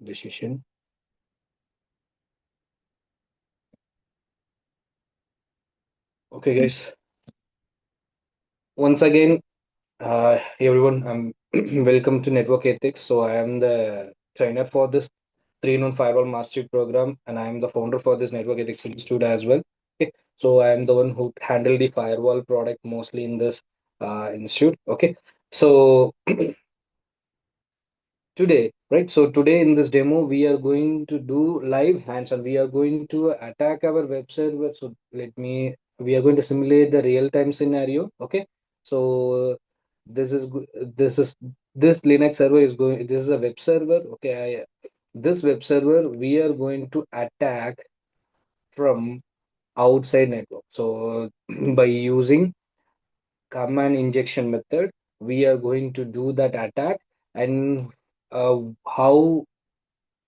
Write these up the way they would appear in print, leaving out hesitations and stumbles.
decision. Okay, guys. Once again, everyone, welcome to Network Ethics. So I am the trainer for this 3-in-1 Firewall Mastery Program, and I am the founder for this Network Ethics Institute as well. Okay, so I am the one who handle the firewall product mostly in this institute. Okay, so today, right? So today in this demo, we are going to do live hands-on. We are going to attack our web server. So we are going to simulate the real-time scenario. Okay. So this is this Linux server is going. This is a web server. Okay. This web server we are going to attack from outside network. So by using command injection method, we are going to do that attack and uh, how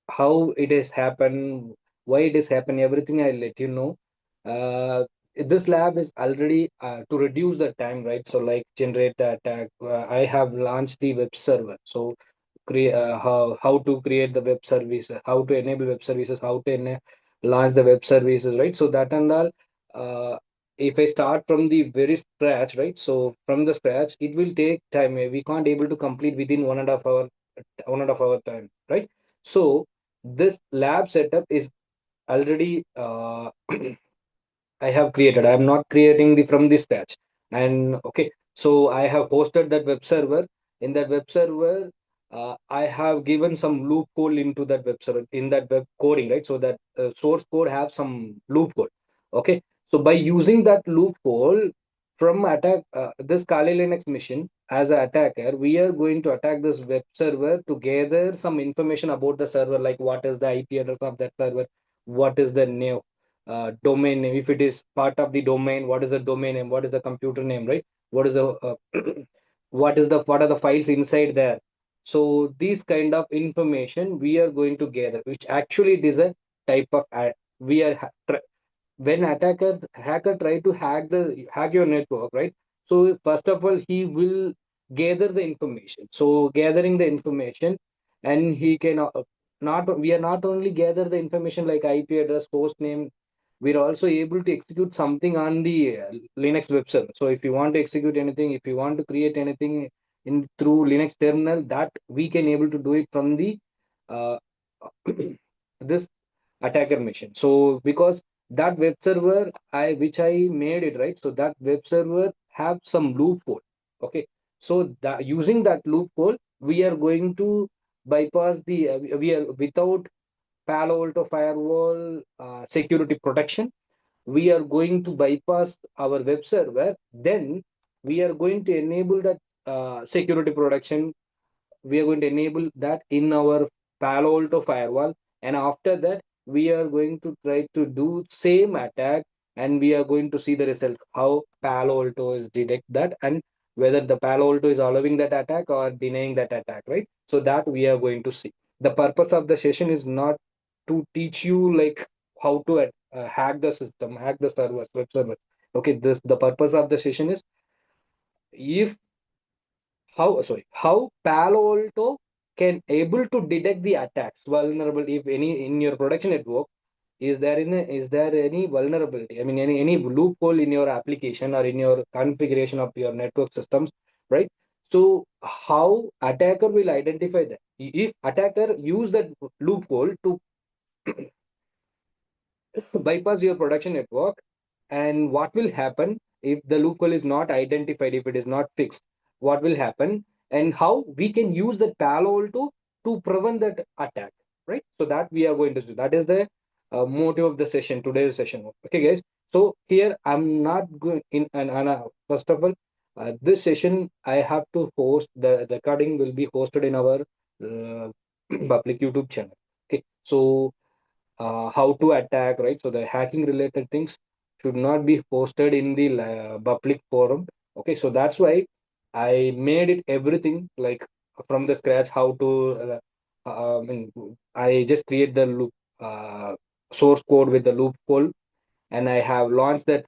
how it has happened, why it has happened, everything I'll let you know. This lab is already to reduce the time, right? So like generate the attack. I have launched the web server. So create how to create the web service, how to enable web services, how to launch the web services, right? So that and all. If I start from the very scratch, right? So from the scratch, it will take time. We can't able to complete within 1.5 hour, 1.5 hour time, right? So this lab setup is already I have created. I am not creating the from the scratch. And okay, so I have hosted that web server. In that web server, I have given some loophole into that web server in that web coding, right? So that source code have some loophole. Okay, so by using that loophole from attack this Kali Linux machine as an attacker, we are going to attack this web server to gather some information about the server, like what is the IP address of that server, what is the name, domain name, if it is part of the domain, what is the domain name, what is the computer name, right? What is the what are the files inside there? So these kind of information we are going to gather, which actually it is a type of we are when hacker try to hack your network, right? So first of all he will gather the information. So gathering the information, and he can not we are not only gather the information like IP address, host name, we're also able to execute something on the Linux web server. So if you want to execute anything, if you want to create anything in through Linux terminal, that we can able to do it from the uh, this attacker machine. So because that web server which I made it, right, so that web server have some loophole. Okay, so that using that loophole we are going to bypass the we are without Palo Alto firewall security protection, we are going to bypass our web server. Then we are going to enable that security protection. We are going to enable that in our Palo Alto firewall, and after that we are going to try to do same attack, and we are going to see the result how Palo Alto is detect that, and whether the Palo Alto is allowing that attack or denying that attack, right? So that we are going to see. The purpose of the session is not to teach you like how to hack the system, hack the servers, web servers. Okay, this the purpose of the session is if how Palo Alto can able to detect the attacks vulnerable, if any in your production network, is there any vulnerability, I mean any loophole in your application or in your configuration of your network systems, right? So how attacker will identify that? If attacker use that loophole to bypass your production network, and what will happen if the loophole is not identified, if it is not fixed, what will happen, and how we can use that Palo Alto to prevent that attack, right? So that we are going to do, that is the motive of the session, today's session. Okay guys, so here I'm not going in first of all, this session I have to host, the recording will be hosted in our public YouTube channel. Okay, so how to attack, right? So the hacking related things should not be posted in the public forum. Okay, so that's why I made it everything like from the scratch. How to, I mean, I just create the source code with the loophole, and I have launched that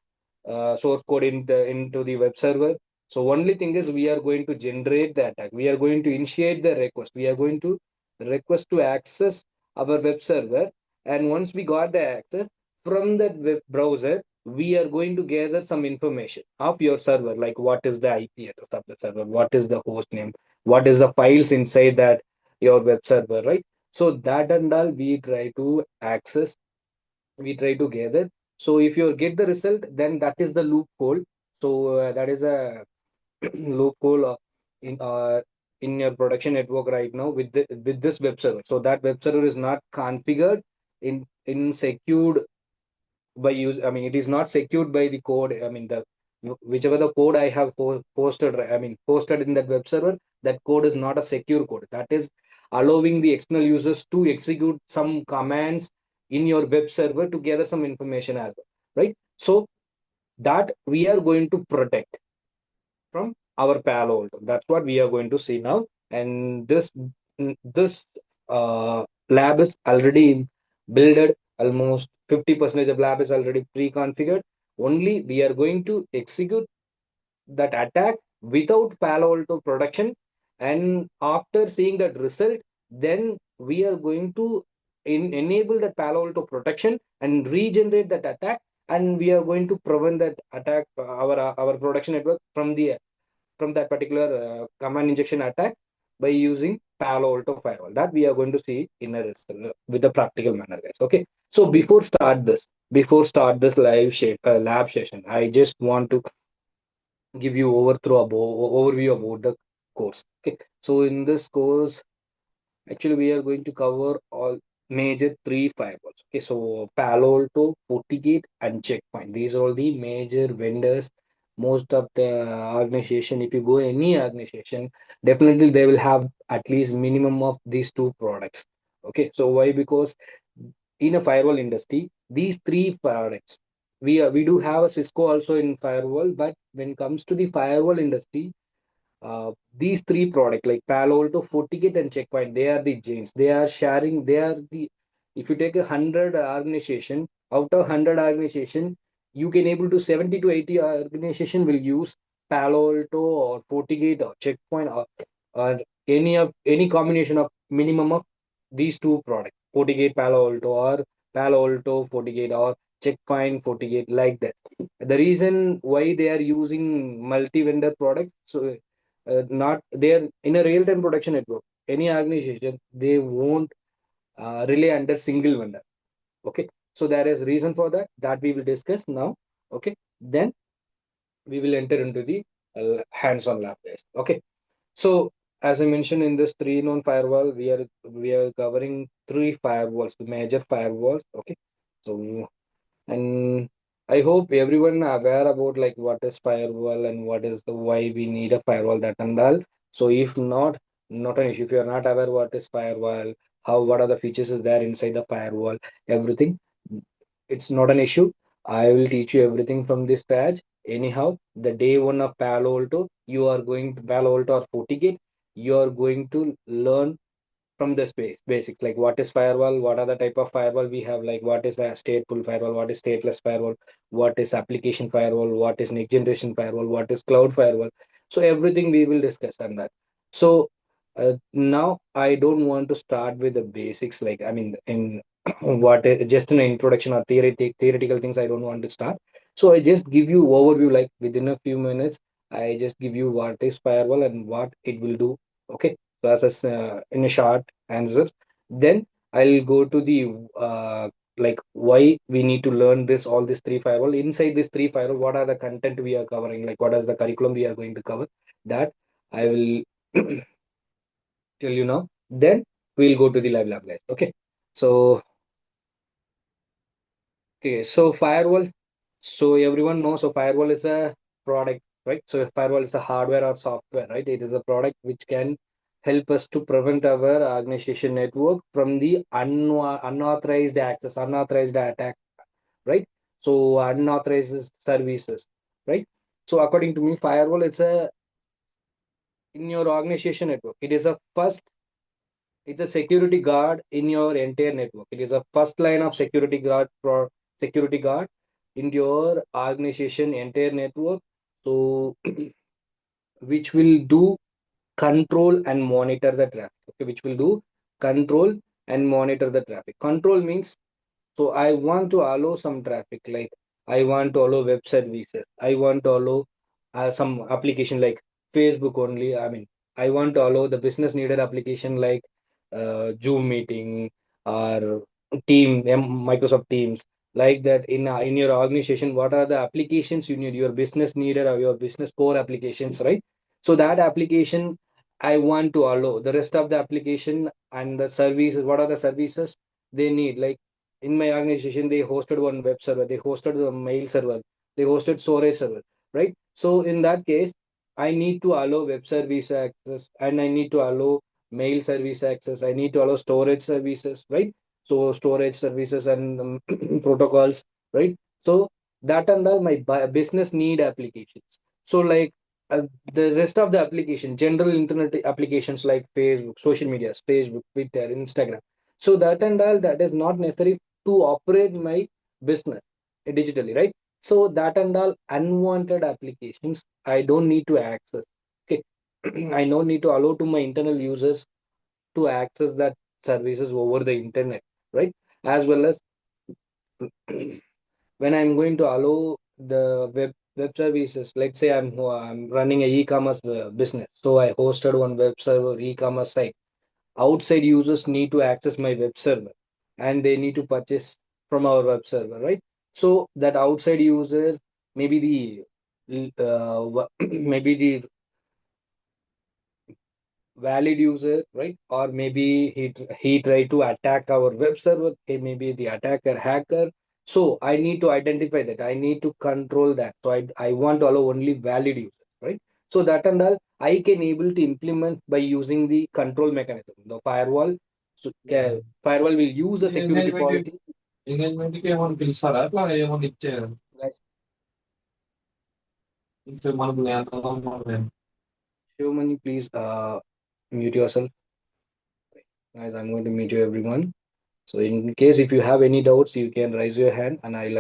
source code into the web server. So only thing is we are going to generate the attack. We are going to initiate the request. We are going to request to access our web server, and once we got the access from that web browser, we are going to gather some information of your server, like what is the IP address of the server, what is the host name, what is the files inside that your web server, right? So that and all we try to access, we try to gather. So if you get the result, then that is the loophole. So that is a loophole in uh, in your production network right now with with this web server. So that web server is not configured in secured by use. I mean, it is not secured by the code. I mean, the whichever the code I have posted, I mean, posted in that web server, that code is not a secure code. That is allowing the external users to execute some commands in your web server to gather some information as well, right? So that we are going to protect from our Palo Alto. That's what we are going to see now. And this lab is already builded. Almost 50% of lab is already pre-configured. Only we are going to execute that attack without Palo Alto production. And after seeing that result, then we are going to enable the Palo Alto protection and regenerate that attack. And we are going to prevent that attack, our production network from that particular command injection attack by using Palo Alto firewall. That we are going to see in a with a practical manner, guys. Okay. So before start this lab session, I just want to give you overview about the course. Okay. So in this course, actually, we are going to cover all major three firewalls. Okay, so Palo Alto, FortiGate, and Checkpoint. These are all the major vendors. Most of the organization, if you go any organization, definitely they will have at least minimum of these two products. Okay, so why? Because in a firewall industry, these three products, we do have a Cisco also in firewall, but when it comes to the firewall industry, these three products like Palo Alto, FortiGate, and Checkpoint, they are the giants. They are sharing. They are the. If you take 100 organization, out of 100 organization, you can able to 70 to 80 organization will use Palo Alto or FortiGate or Checkpoint or any combination of minimum of these two products, FortiGate, Palo Alto, or Palo Alto, FortiGate, or Checkpoint, FortiGate, like that. The reason why they are using multi-vendor product, so not they're in a real-time production network. Any organization, they won't rely under single vendor. Okay, so there is reason for that that we will discuss now. Okay, then we will enter into the hands-on lab test. Okay, so as I mentioned in this three known firewall, we are covering three firewalls, the major firewalls. Okay, so and I hope everyone aware about like what is firewall and what is the why we need a firewall, that and all. So if not, not an issue. If you are not aware what is firewall, how what are the features is there inside the firewall, everything, it's not an issue. I will teach you everything from this patch. Anyhow, the day one of Palo Alto, you are going to Palo Alto or FortiGate, you are going to learn from the space basics, like what is firewall, what are the type of firewall we have, like what is a stateful firewall, what is stateless firewall, what is application firewall, what is next generation firewall, what is cloud firewall. So everything we will discuss on that. So now I don't want to start with the basics, like I mean in just an introduction or theoretical things. I don't want to start. So I just give you overview, like within a few minutes I just give you what is firewall and what it will do. Okay, so as in a short answer, then I'll go to the like why we need to learn this all these three firewall. Inside this three firewall, what are the content we are covering, like what is the curriculum we are going to cover, that I will tell you now. Then we'll go to the live lab, guys. Okay, so okay, so firewall, so everyone knows, so firewall is a product, right? So firewall is a hardware or software, right? It is a product which can help us to prevent our organization network from the unauthorized access, unauthorized attack, right? So unauthorized services, right? So according to me, firewall is a in your organization network. It is a first, it's a security guard in your entire network. It is a first line of security guard in your organization entire network. So which will do control and monitor the traffic. Okay, which will do control and monitor the traffic. Control means, so I want to allow some traffic, like I want to allow web services. I want to allow some application like Facebook only. I mean, I want to allow the business needed application like Zoom meeting or Microsoft Teams, like that. In your organization, what are the applications you need? Your business needed or your business core applications, right? So that application I want to allow the rest of the application and the services. What are the services they need? Like in my organization, they hosted one web server, they hosted the mail server, they hosted storage server, right? So in that case, I need to allow web service access, and I need to allow mail service access, I need to allow storage services, right? So storage services and protocols, right? So that and all my business need applications. So like uh, the rest of the application, general internet applications like Facebook, social media, Facebook, Twitter, Instagram, so that and all, that is not necessary to operate my business digitally, right? So that and all unwanted applications I don't need to access. Okay. I don't need to allow to my internal users to access that services over the internet, right? As well as when I'm going to allow the web services, let's say I'm running a e-commerce business, so I hosted one web server e-commerce site. Outside users need to access my web server, and they need to purchase from our web server, right? So that outside user, maybe maybe the valid user, right? Or maybe he tried to attack our web server. He may be the attacker, hacker. So I need to identify that. I need to control that. So I want to allow only valid users, right? So that and all I can able to implement by using the control mechanism, the firewall. So firewall will use a security Engagement policy. engagement కి ఏమైనా పిలుస్తారా అట్లా ఏమైనా ఇచ్చారు Guys, ఇచ్చే మనకు Shivmani, please mute yourself. Guys, I'm going to mute you everyone. So in case if you have any doubts, you can raise your hand and I'll.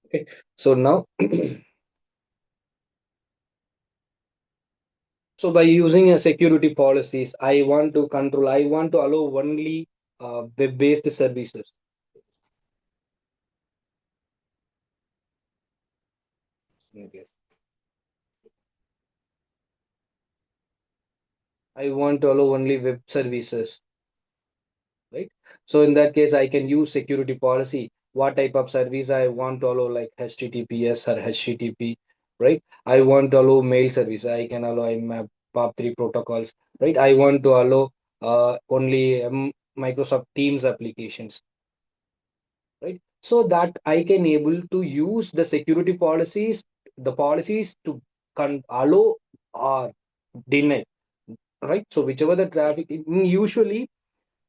Okay. So now, so by using a security policies, I want to control, I want to allow only web-based services. Okay. I want to allow only web services, right? So in that case, I can use security policy. What type of service I want to allow, like HTTPS or HTTP, right? I want to allow mail service. I can allow IMAP, POP3 protocols, right? I want to allow only Microsoft Teams applications, right? So that I can able to use the security policies, the policies to allow or deny, right? So whichever the traffic, usually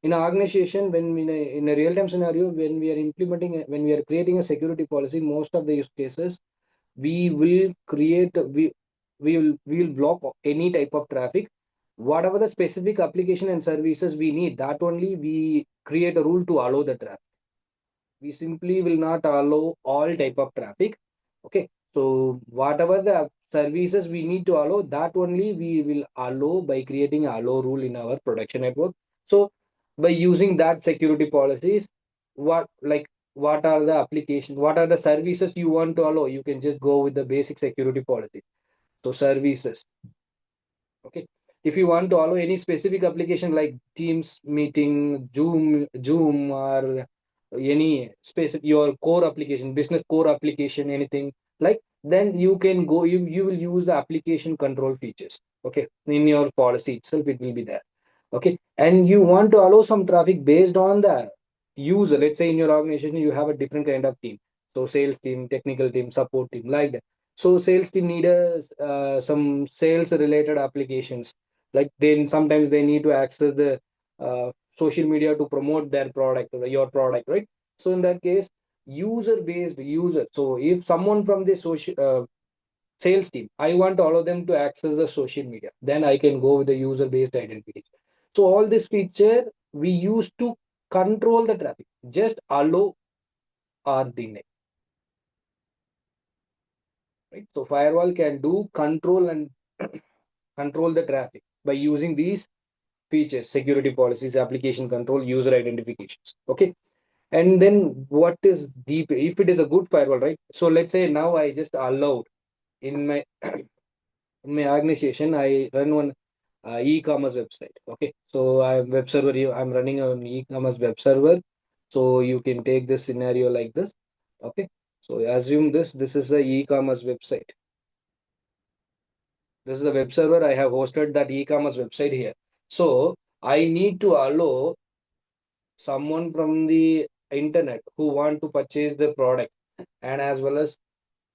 in an organization, when in a real-time scenario, when we are implementing, when we are creating a security policy, most of the use cases, we will create, we will block any type of traffic. Whatever the specific application and services we need, that only we create a rule to allow the traffic. We simply will not allow all type of traffic. Okay, so whatever the services we need to allow, that only we will allow by creating a allow rule in our production network. So by using that security policies, what are the applications, what are the services you want to allow, you can just go with the basic security policy. So services. Okay. If you want to allow any specific application like Teams meeting, Zoom, or any specific your core application, business core application, anything like, then you can go. You will use the application control features. Okay, in your policy itself, it will be there. Okay, and you want to allow some traffic based on the user. Let's say in your organization you have a different kind of team. So sales team, technical team, support team, like that. So sales team need some sales related applications. Like then sometimes they need to access the social media to promote their product or your product, right? So in that case, user based user. So if someone from the social sales team, I want to allow them to access the social media, then I can go with the user based identity. So all this feature we use to control the traffic. Just allow or deny. right? So firewall can do control and control the traffic by using these features: security policies, application control, user identifications. Okay. And then what is deep? If it is a good firewall, right? So let's say now I just allowed in my in my organization, I run one e-commerce website. Okay. So I'm web server. I'm running an e-commerce web server. So you can take this scenario like this. Okay. So assume this is the e-commerce website. This is the web server. I have hosted that e-commerce website here. So I need to allow someone from the internet who want to purchase the product, and as well as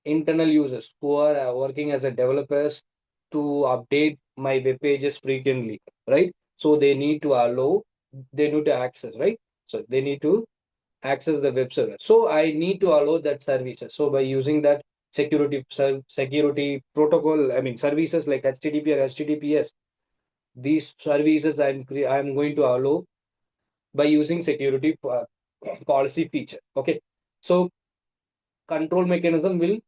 internal users who are working as a developers to update my web pages frequently, right? So they need to allow, they need to access, right? So they need to access the web server. So I need to allow that services. So by using that security protocol, I mean services like HTTP or HTTPS, these services I'm going to allow by using security policy feature. Okay. So control mechanism will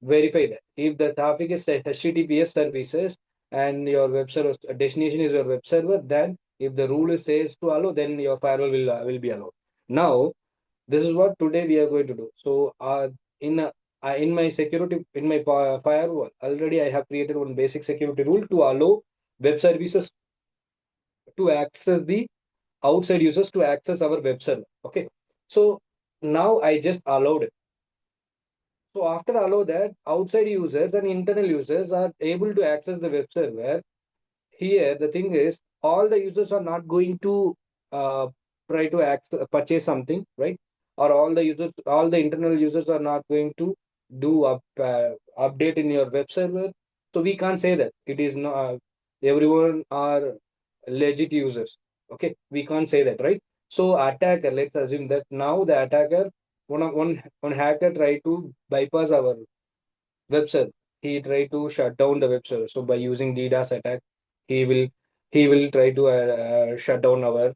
verify that if the traffic is HTTPS services and your web server destination is your web server, then if the rule is says to allow, then your firewall will be allowed. Now this is what today we are going to do. So in in my security in my firewall already I have created one basic security rule to allow web services to access the outside users to access our web server. Okay. So now I just allowed it. So after allow that, outside users and internal users are able to access the web server. Here, the thing is, all the users are not going to uh, try to purchase something, right? Or all the internal users are not going to do update in your web server. So we can't say that it is not everyone are legit users. Okay, we can't say that, right? So attacker, let's assume that now the attacker, one hacker try to bypass our web server. He try to shut down the web server. So by using DDoS attack, he will he will try to shut down our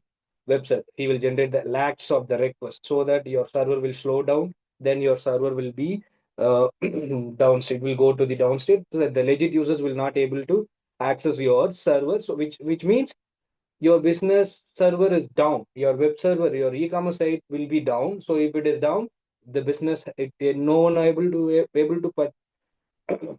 web server. He will generate the lakhs of the request so that your server will slow down. Then your server will be downstate. Will go to the downstate so that the legit users will not able to access your server. So which means your business server is down. Your web server, your e-commerce site will be down. So if it is down, the business no one able to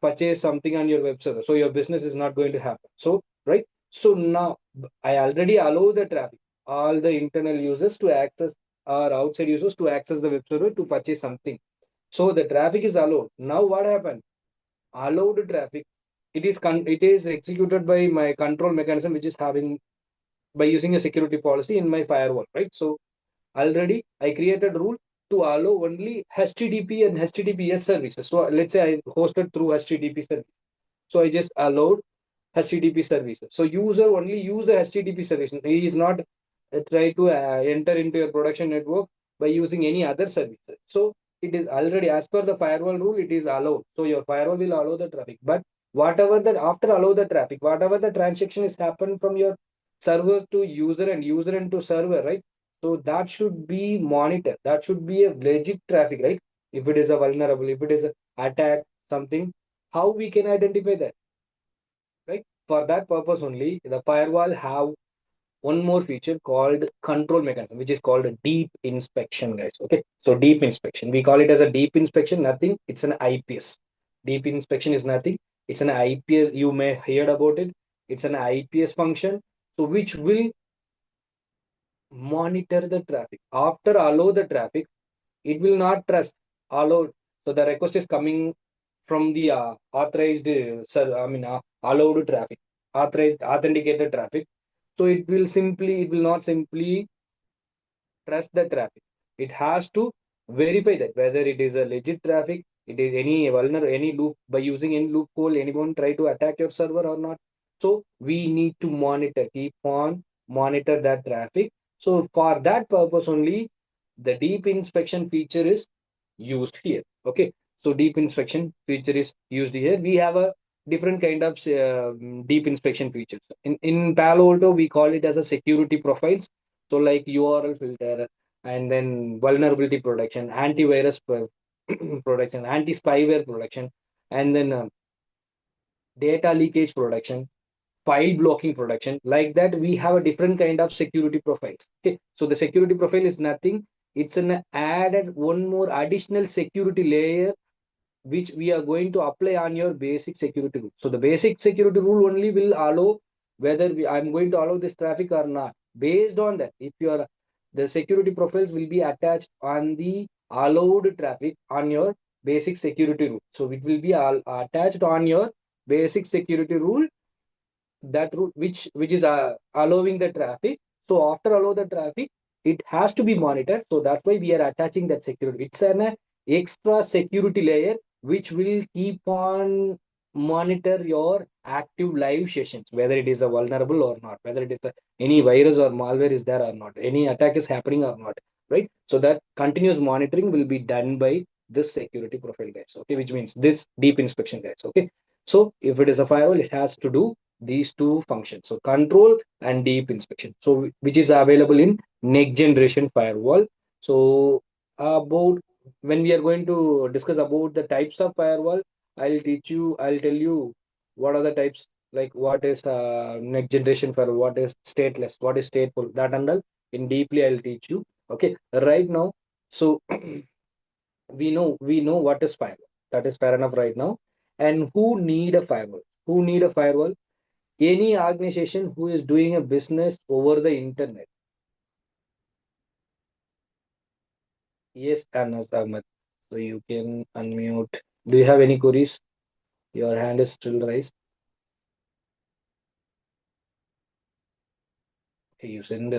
purchase something on your web server, so your business is not going to happen. So right. So now I already allow the traffic, all the internal users to access or outside users to access the web server to purchase something. So the traffic is allowed. Now what happened? Allowed traffic, it is executed by my control mechanism, which is having by using a security policy in my firewall, right? So already I created rule to allow only HTTP and HTTPS services. So let's say I hosted through HTTP service. So I just allowed HTTP services. So user only use the HTTP service. He is not try to enter into your production network by using any other services. So it is already as per the firewall rule, it is allowed. So your firewall will allow the traffic. But whatever that after allow the traffic, whatever the transaction is happened from your server to user and user and to server, right? So that should be monitored. That should be a legit traffic, right? If it is a vulnerable, if it is a attack, something, how we can identify that, right? For that purpose only, the firewall have one more feature called control mechanism, which is called a deep inspection, guys. Okay, so deep inspection, we call it as a deep inspection. Nothing, it's an IPS. Deep inspection is nothing, it's an IPS. You may heard about it. It's an IPS function, so which will monitor the traffic. After allow the traffic, it will not trust allow. So the request is coming from the authorized allowed traffic, authorized authenticated traffic. So it will not simply trust the traffic. It has to verify that whether it is a legit traffic, it is any any loop, by using any loophole, anyone try to attack your server or not. So we need to monitor, keep on monitor that traffic. So for that purpose only, the deep inspection feature is used here. Okay, so deep inspection feature is used here. We have a different kind of deep inspection features. In Palo Alto, we call it as a security profiles. So like URL filter, and then vulnerability protection, antivirus protection, anti-spyware protection, and then data leakage protection, file blocking protection. Like that, we have a different kind of security profiles. Okay, so the security profile is nothing, it's an added one more additional security layer which we are going to apply on your basic security rule. So the basic security rule only will allow whether I'm going to allow this traffic or not. Based on that, if you are, the security profiles will be attached on the allowed traffic on your basic security rule. So it will be all attached on your basic security rule, that route which is allowing the traffic. So after allow the traffic, it has to be monitored. So that's why we are attaching that security. It's an extra security layer which will keep on monitor your active live sessions, whether it is a vulnerable or not, whether it is any virus or malware is there or not, any attack is happening or not, right? So that continuous monitoring will be done by this security profile guys, okay, which means this deep inspection guys, okay. So if it is a firewall, it has to do these two functions, so control and deep inspection, so which is available in next generation firewall. So about, when we are going to discuss about the types of firewall, I'll tell you what are the types, like what is next generation firewall, what is stateless, what is stateful, that and all in deeply I'll teach you, okay, right now. So we know what is firewall, that is fair enough right now. And who need a firewall, who need a firewall? Any organization who is doing a business over the internet. Yes, Anas Ahmed. So you can unmute. Do you have any queries? Your hand is still raised. Okay, you send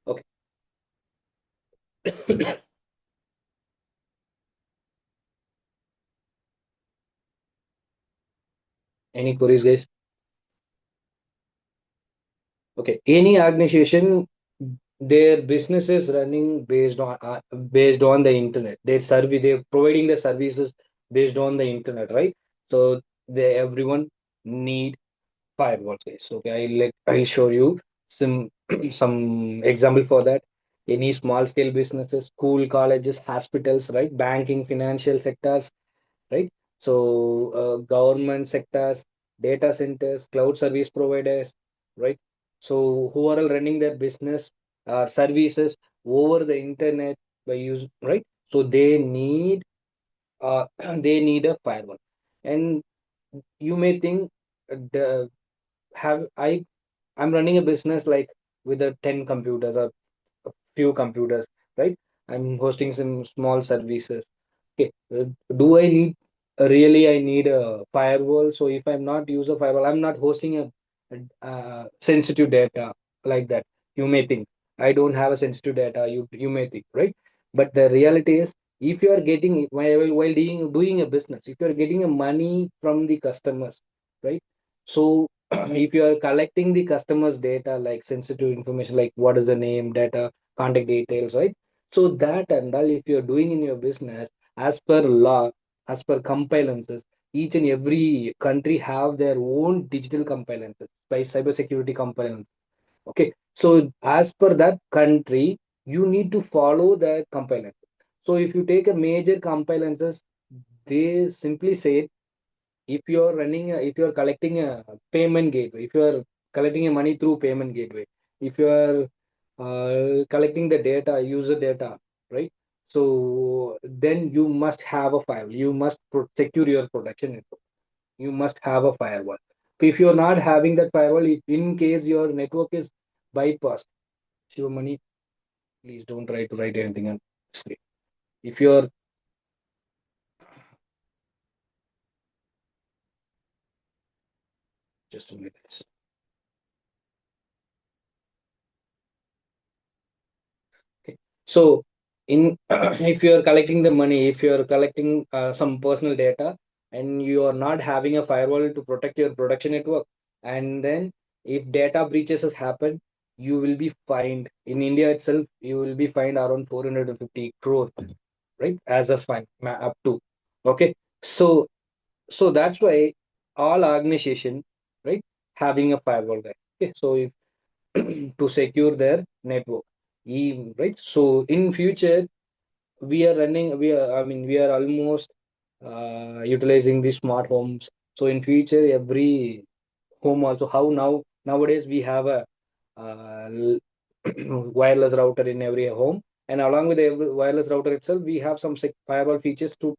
okay. Any queries, guys? Okay. Any organization, their business is running based on the internet. They're providing the services based on the internet, right? So they everyone need firewall space. Okay, I'll show you some some example for that. Any small scale businesses, school, colleges, hospitals, right? Banking, financial sectors, right? So government sectors, data centers, cloud service providers, right? So who are all running their business or services over the internet by use, right? So they need they need a firewall. And you may think the have I'm running a business like with a 10 computers or a few computers, right? I'm hosting some small services. Okay, do I need really I need a firewall? So if I'm not use a firewall, I'm not hosting a sensitive data like that. You may think I don't have a sensitive data. You may think, right? But the reality is, if you are getting while doing a business, if you are getting a money from the customers, right? So if you are collecting the customers' data like sensitive information, like what is the name, data, contact details, right? So that and all, if you're doing in your business, as per law, as per compliances, each and every country have their own digital compliances by cybersecurity compliance. Okay, so as per that country, you need to follow that compliance. So if you take a major compliances, they simply say if you're if you're collecting a payment gateway, if you're collecting a money through payment gateway, if you're collecting the data, user data, right? So then you must have a firewall. You must secure your protection network. You must have a firewall. If you're not having that firewall, if in case your network is bypassed, money, please don't try to write anything on screen. If you're just a minute. Okay. So, in if you are collecting the money, if you are collecting some personal data, and you are not having a firewall to protect your production network, and then if data breaches has happened, you will be fined. In India itself, you will be fined around 450 crore, right? As a fine, up to. Okay. So, so that's why all organization, right, having a firewall there. Okay. So if to secure their network. right? So in future, we are running, we are almost utilizing the smart homes. So in future, every home also, how nowadays we have a wireless router in every home, and along with the wireless router itself, we have some firewall features to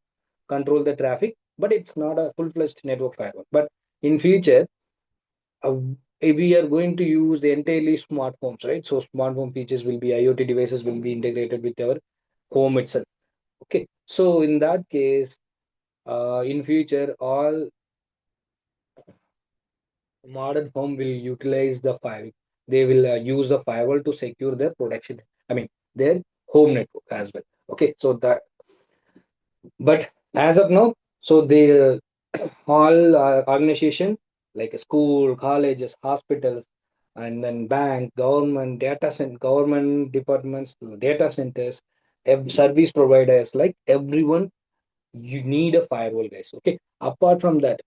control the traffic, but it's not a full-fledged network firewall. But in future, uh, we are going to use the entirely smart homes, right? So smart home features will be, IoT devices will be integrated with our home itself. Okay, so in that case, in future, all modern home will utilize the file. They will use the firewall to secure their production. I mean, their home network as well. Okay, so that, but as of now, so the all organization like school, colleges, hospitals, and then bank, government, data center, government departments, data centers, service providers, like everyone, you need a firewall, guys. Okay. Apart from that,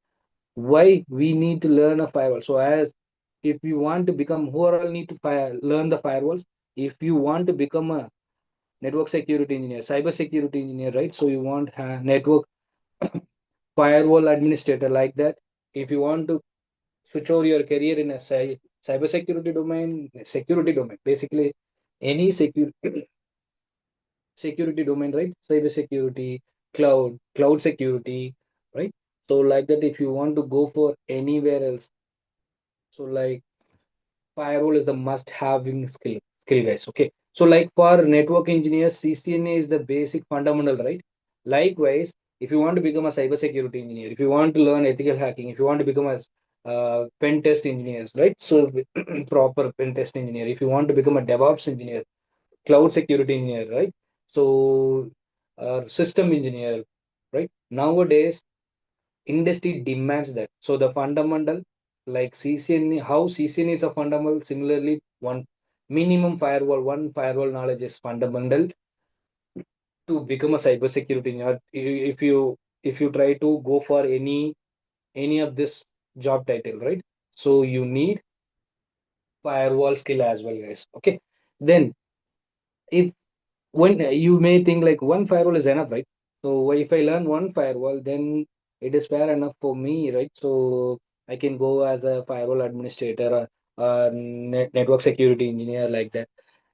why we need to learn a firewall? So as if you want to become, who are all need to learn the firewalls? If you want to become a network security engineer, cyber security engineer, right? So you want network firewall administrator like that. If you want to switch over your career in a cyber security domain, basically any security domain, right? Cyber security, cloud security, right? So like that, if you want to go for anywhere else, so like firewall is the must having skill, guys. Okay, so like for network engineers, CCNA is the basic fundamental, right? Likewise, if you want to become a cybersecurity engineer, if you want to learn ethical hacking, if you want to become a pen test engineers, right? So proper pen test engineer, if you want to become a DevOps engineer, cloud security engineer, right? So system engineer, right? Nowadays industry demands that. So the fundamental, like CCN, how CCN is a fundamental, similarly, one firewall knowledge is fundamental to become a cybersecurity engineer. If you try to go for any of this job title, right? So you need firewall skill as well, guys. Okay. Then if when you may think like one firewall is enough, right? So if I learn one firewall, then it is fair enough for me, right? So I can go as a firewall administrator or network security engineer like that.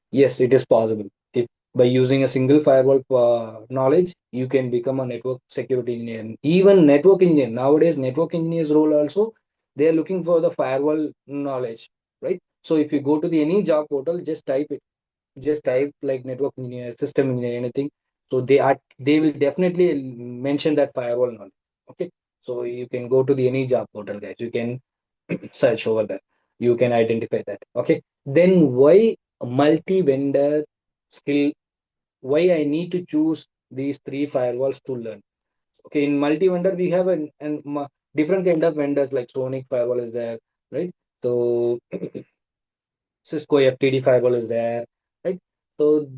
Yes, it is possible. If by using a single firewall knowledge, you can become a network security engineer. And even network engineer nowadays, network engineer's role also, they are looking for the firewall knowledge, right? So if you go to the any job portal, just type like network engineer, system engineer, anything. So they will definitely mention that firewall knowledge. Okay. So you can go to the any job portal, guys. You can search over that. You can identify that. Okay. Then why multi-vendor skill? Why I need to choose these three firewalls to learn? Okay, in multi-vendor we have different kind of vendors like Sonic firewall is there, right? So Cisco FTD firewall is there, right? So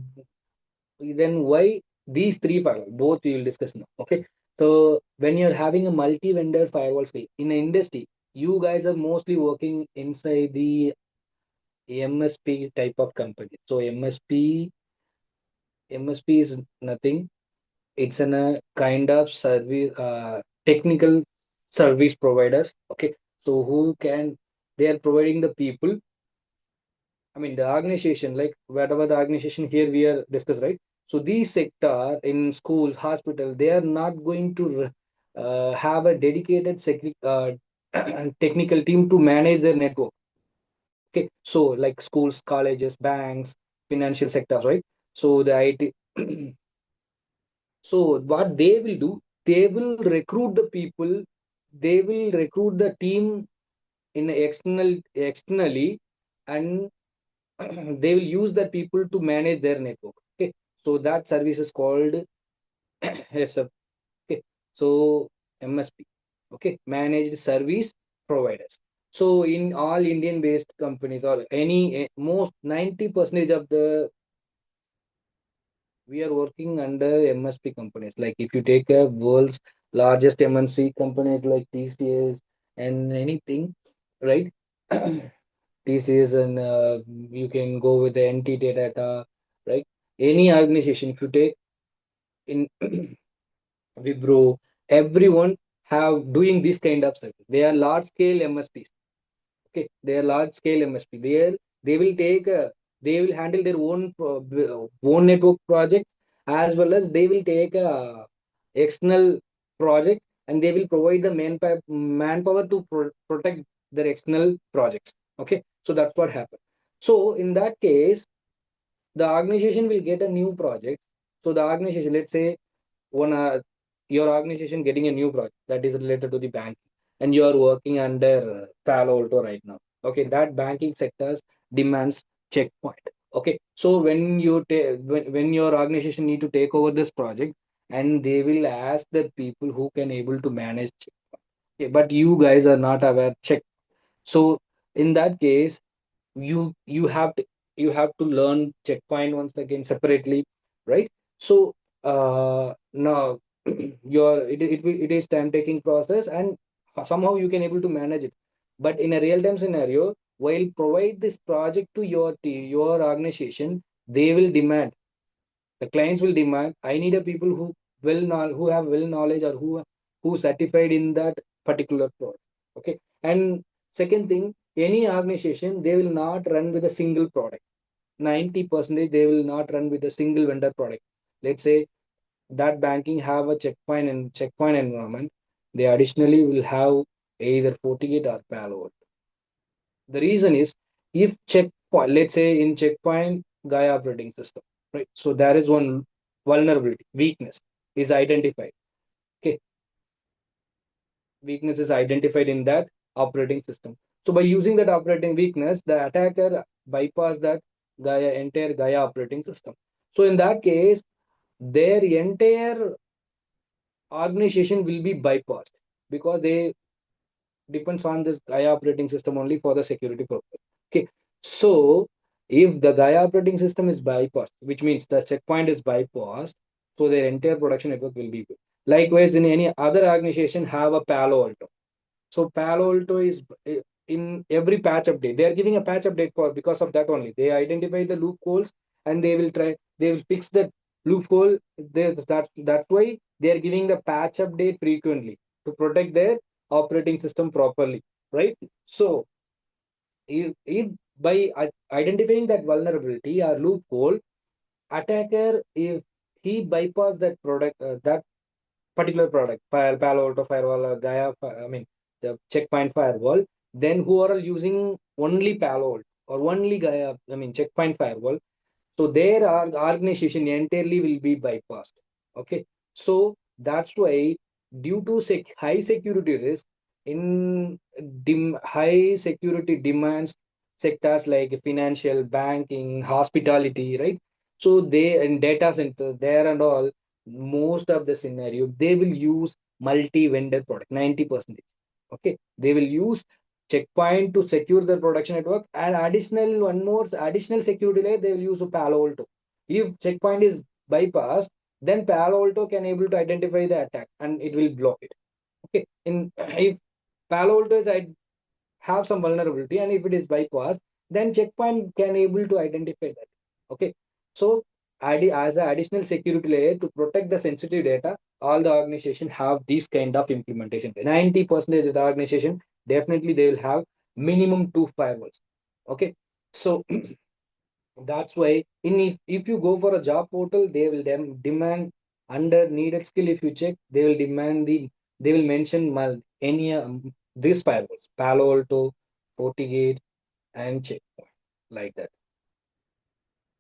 then why these three firewall? Both we will discuss now. Okay. So when you're having a multi-vendor firewall suite in an industry, you guys are mostly working inside the MSP type of company. So MSP is nothing. It's a kind of service, technical service providers. Okay. So who can, they are providing the people, I mean, the organization, like whatever the organization here we are discuss, right? So these sector in school, hospital, they are not going to have a dedicated technical team to manage their network. Okay, so like schools, colleges, banks, financial sectors, right? So the IT. So what they will do, they will recruit the people, they will recruit the team in externally, and they will use that people to manage their network. Okay, so that service is called SF. Okay, so MSP. Okay, managed service providers. So in all Indian based companies or any most 90% of the, we are working under MSP companies. Like if you take a world's largest MNC companies like TCS and anything, right? TCS, and you can go with the NT data. right? Any organization, if you take in Wipro, everyone have doing this kind of service. They are large scale MSPs. Okay, they are large scale MSP. They will take they will handle their own network project, as well as they will take a external project, and they will provide the manpower to protect their external projects. Okay, so that's what happened. So in that case, the organization will get a new project. So the organization, let's say, one your organization getting a new project that is related to the bank, and you are working under Palo Alto right now. Okay, that banking sectors demands checkpoint. Okay, so when your organization need to take over this project, and they will ask the people who can able to manage checkpoint. Okay, but you guys are not aware check. So in that case, you have to learn checkpoint once again separately, right? So now it is time taking process, and somehow you can able to manage it. But in a real time scenario, while provide this project to your organization, they will demand, the clients will demand, I need a people who have well knowledge, or who certified in that particular product. Okay, and second thing, any organization, they will not run with a single product. 90% they will not run with a single vendor product. Let's say that banking have a checkpoint environment, they additionally will have either FortiGate or Palo Alto. The reason is, if checkpoint, let's say in checkpoint Gaia operating system, right? So there is one vulnerability, weakness is identified. Okay, weakness is identified in that operating system. So by using that operating weakness, the attacker bypass that entire Gaia operating system. So in that case, their entire organization will be bypassed, because they depends on this Gaia operating system only for the security purpose. Okay, so if the Gaia operating system is bypassed, which means the checkpoint is bypassed, so their entire production network will be good. Likewise, in any other organization have a Palo Alto. So Palo Alto is in every patch update. They are giving a patch update for, because of that only. They identify the loopholes, and they will fix that loophole. That's why they are giving the patch update frequently to protect their operating system properly, right? So if by identifying that vulnerability or loophole, attacker, if he bypass that that particular product, Palo Alto firewall or Gaia, I mean, the checkpoint firewall, then who are using only Palo Alto or only Gaia, I mean, checkpoint firewall, so their organization entirely will be bypassed. Okay, so that's why, due to high security risk in high security demands sectors like financial, banking, hospitality, right? So they, in data center there and all, most of the scenario they will use multi-vendor product, 90%. Okay, they will use checkpoint to secure their production network, and additional one more additional security layer they will use Palo Alto. If checkpoint is bypassed, then Palo Alto can able to identify the attack, and it will block it. Okay, in if Palo Alto is have some vulnerability, and if it is bypassed, then checkpoint can able to identify that. Okay, so as an additional security layer to protect the sensitive data, all the organization have these kind of implementation. 90% of the organization, definitely they will have minimum 2 firewalls. Okay, so that's why, if you go for a job portal, they will demand under needed skill. If you check, they will they will mention any these firewalls, Palo Alto, FortiGate, and Checkpoint, like that.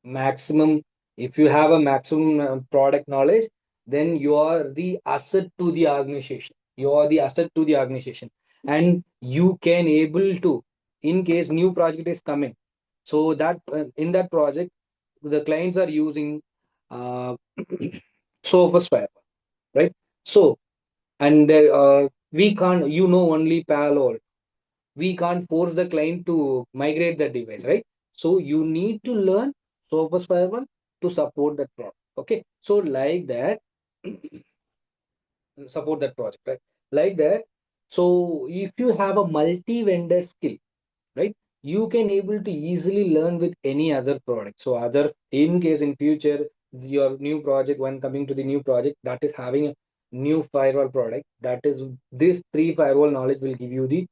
Maximum, if you have a maximum product knowledge, then you are the asset to the organization. You are the asset to the organization, and you can able to, in case new project is coming, so that in that project the clients are using uh, Sophos firewall, right? So, and there we can't, only Palo Alto, we can't force the client to migrate the device, right? So you need to learn Sophos firewall to support that product. Okay, so like that, support that project, right? Like that. So if you have a multi-vendor skill, right, you can able to easily learn with any other product. So other, in case in future your new project, when coming to the new project that is having a new firewall product, that is, this three firewall knowledge will give you the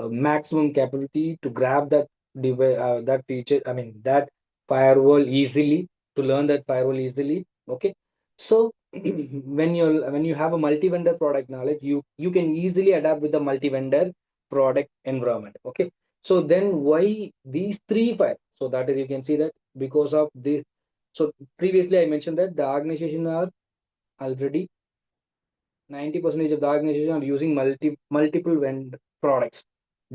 maximum capability to grab that that feature, I mean that firewall easily, to learn that firewall easily. Okay, so when you have a multi-vendor product knowledge, you can easily adapt with the multi-vendor product environment. Okay, so then why these three fire? So that is, you can see that because of this. So previously I mentioned that the organization are already 90% of the organization are using multiple vendor products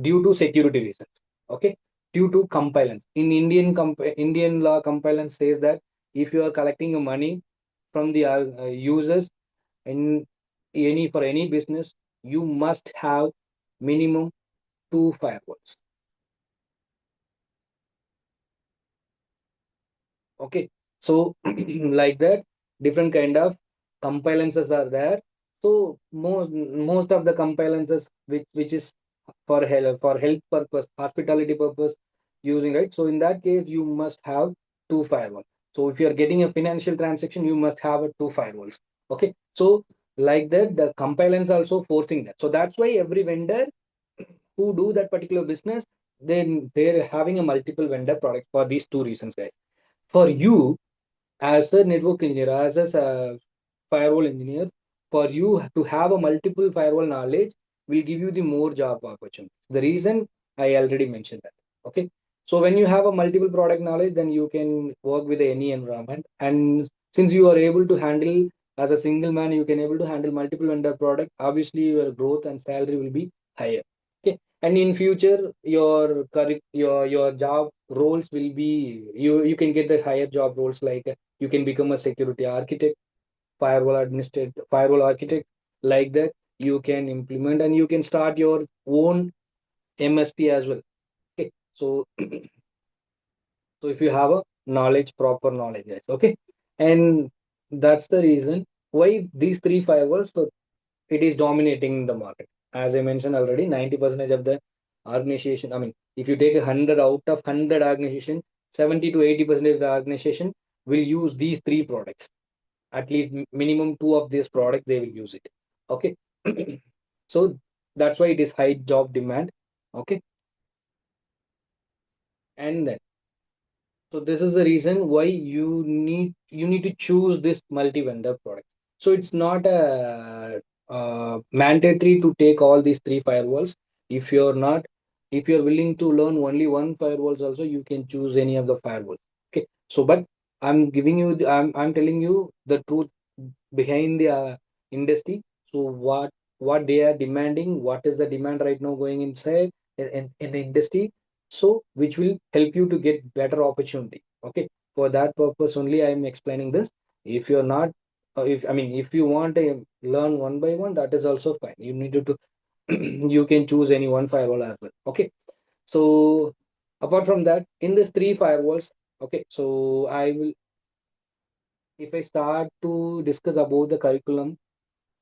due to security reasons. Okay, due to compliance. In Indian law, compliance says that if you are collecting your money from the users in for any business, you must have minimum two firewalls. Okay, so like that, different kind of compliances are there. So most of the compliances which is for health purpose, hospitality purpose, using, right. So in that case you must have two firewalls. So if you are getting a financial transaction, you must have a two firewalls. Okay, so like that, the compliance also forcing that. So that's why every vendor who do that particular business, then they're having a multiple vendor product for these two reasons, guys. For you as a network engineer, as a firewall engineer, for you to have a multiple firewall knowledge will give you the more job opportunity. The reason I already mentioned that. Okay, so when you have a multiple product knowledge, then you can work with any environment, and since you are able to handle, as a single man you can able to handle multiple vendor product, obviously your growth and salary will be higher. Okay, and in future your job roles will be, you can get the higher job roles, like you can become a security architect, firewall administrator, firewall architect, like that. You can implement and you can start your own MSP as well. Okay, so so if you have a knowledge, proper knowledge, guys. Okay, and that's the reason why these three firewalls, so it is dominating the market. As I mentioned already, 90% of the organization, I mean, if you take 100 out of 100 organization, 70 to 80% of the organization will use these three products. At least minimum two of these products they will use it. Okay, so that's why it is high job demand. Okay, and then, so this is the reason why you need to choose this multi-vendor product. So it's not a mandatory to take all these three firewalls. If you're not, if you're willing to learn only one firewalls also, you can choose any of the firewalls. Okay, so but I'm telling you the truth behind the industry. So what they are demanding, what is the demand right now going inside in the industry, so which will help you to get better opportunity. Okay, for that purpose only I am explaining this. If you're not, if I mean, if you want to learn one by one, that is also fine. You need to you can choose any one firewall as well. Okay, so apart from that, in this three firewalls, okay, so I will, if I start to discuss about the curriculum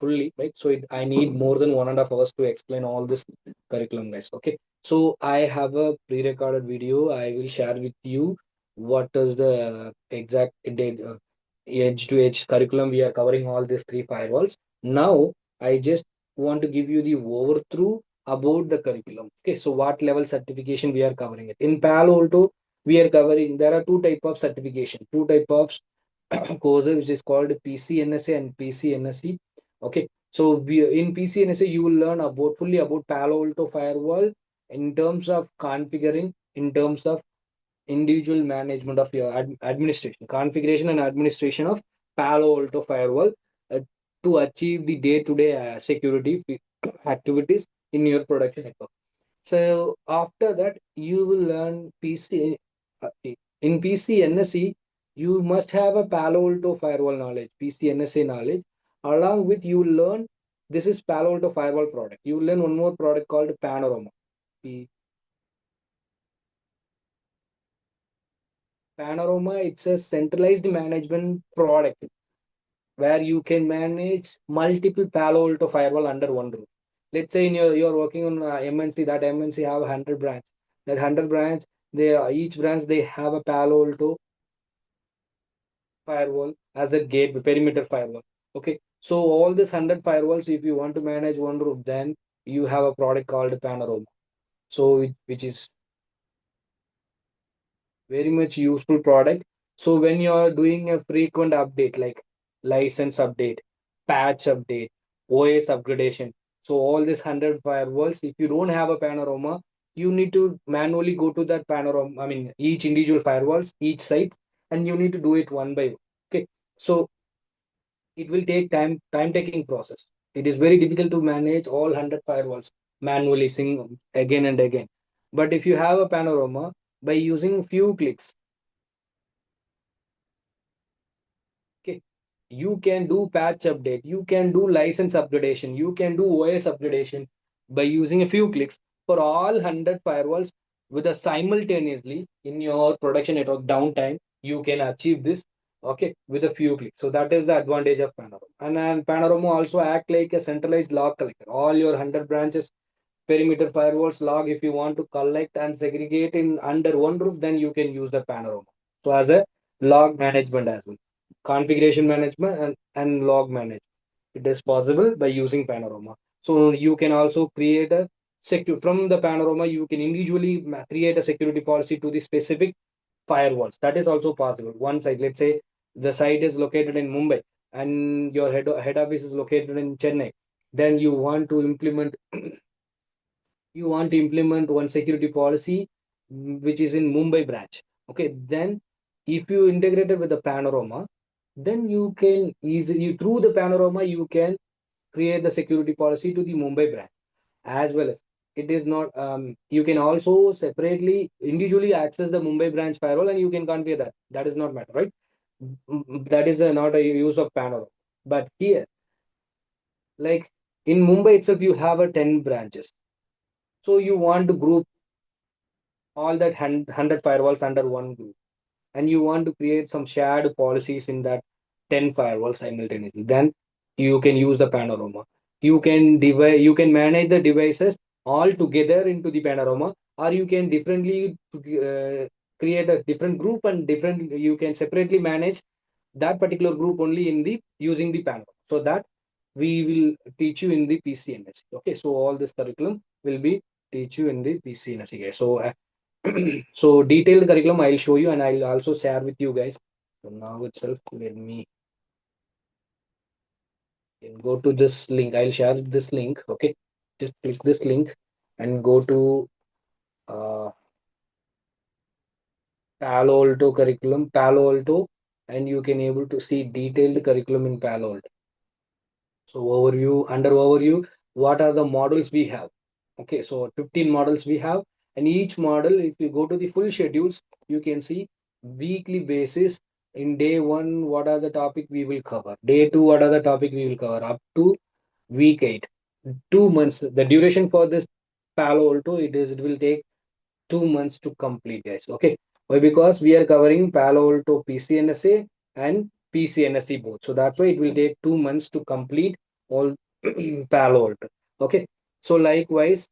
fully, right? So I need more than 1.5 hours to explain all this curriculum, guys. Okay, so I have a pre-recorded video. I will share with you what is the exact edge-to-edge curriculum. We are covering all these three firewalls. Now I just want to give you the overview about the curriculum. Okay, so what level certification we are covering it in Palo Alto. We are covering. There are two type of certification, two type of courses, which is called PCNSA and PCNSE. Okay, so in PCNSA you will learn about fully about Palo Alto firewall in terms of configuring, in terms of individual management of your administration, configuration and administration of Palo Alto firewall, uh, to achieve the day-to-day security activities in your production network. So after that, you will learn PC. In PCNSE, you must have a Palo Alto firewall knowledge, PCNSA knowledge. Along with you will learn, this is Palo Alto firewall product. You will learn one more product called Panorama. P- Panorama, it's a centralized management product where you can manage multiple Palo Alto firewall under one roof. Let's say in you're working on MNC, that MNC have 100 branch. That 100 branch, they each branch they have a Palo Alto firewall as a gateway, perimeter firewall. Okay, so all these 100 firewalls, if you want to manage one group, then you have a product called Panorama. So which is very much useful product. So when you are doing a frequent update like license update, patch update, OS upgradation, so all these 100 firewalls, if you don't have a Panorama, you need to manually go to that Panorama, I mean each individual firewalls, each site, and you need to do it one by one. Okay, so it will take time taking process. It is very difficult to manage all 100 firewalls manually sing again and again. But if you have a Panorama, by using few clicks, okay, you can do patch update, you can do license upgradation, you can do OS upgradation by using a few clicks for all 100 firewalls with a simultaneously in your production network downtime. You can achieve this, okay, with a few clicks. So that is the advantage of Panorama. And Panorama also act like a centralized log collector. All your 100 branches perimeter firewalls log, if you want to collect and segregate in under one roof, then you can use the Panorama. So as a log management as well, configuration management and log management, it is possible by using Panorama. So you can also create a secure from the Panorama, you can individually create a security policy to the specific firewalls. That is also possible. One site, let's say the site is located in Mumbai and your head office is located in Chennai, then you want to implement one security policy which is in Mumbai branch. Okay, then if you integrate it with the Panorama, then you can easily through the Panorama you can create the security policy to the Mumbai branch as well as it is not. You can also separately individually access the Mumbai branch firewall and you can configure that. That is not matter, right? That is not a use of Panorama. But here, like in Mumbai itself, you have a 10 branches. So you want to group all that 100 firewalls under one group and you want to create some shared policies in that 10 firewalls simultaneously, then you can use the Panorama. You can manage the devices all together into the Panorama, or you can differently create a different group and different you can separately manage that particular group only in the using the Panorama. So that we will teach you in the PCNSE. Okay, so all this curriculum will be teach you in the PCNSE, guys. So so detailed curriculum I'll show you and I'll also share with you guys. So now itself, let me go to this link. I'll share this link. Okay, just click this link and go to uh, Palo Alto curriculum, Palo Alto, and you can able to see detailed curriculum in Palo Alto. So under overview, what are the models we have? Okay, so 15 models we have, and each model, if you go to the full schedules, you can see weekly basis. In day one, what are the topic we will cover? Day two, what are the topic we will cover? Up to week 8, 2 months. The duration for this Palo Alto, it will take 2 months to complete, guys. Okay, why? Because we are covering Palo Alto PCNSA and PCNSE both. So that's why it will take 2 months to complete all Palo Alto. Okay, so likewise,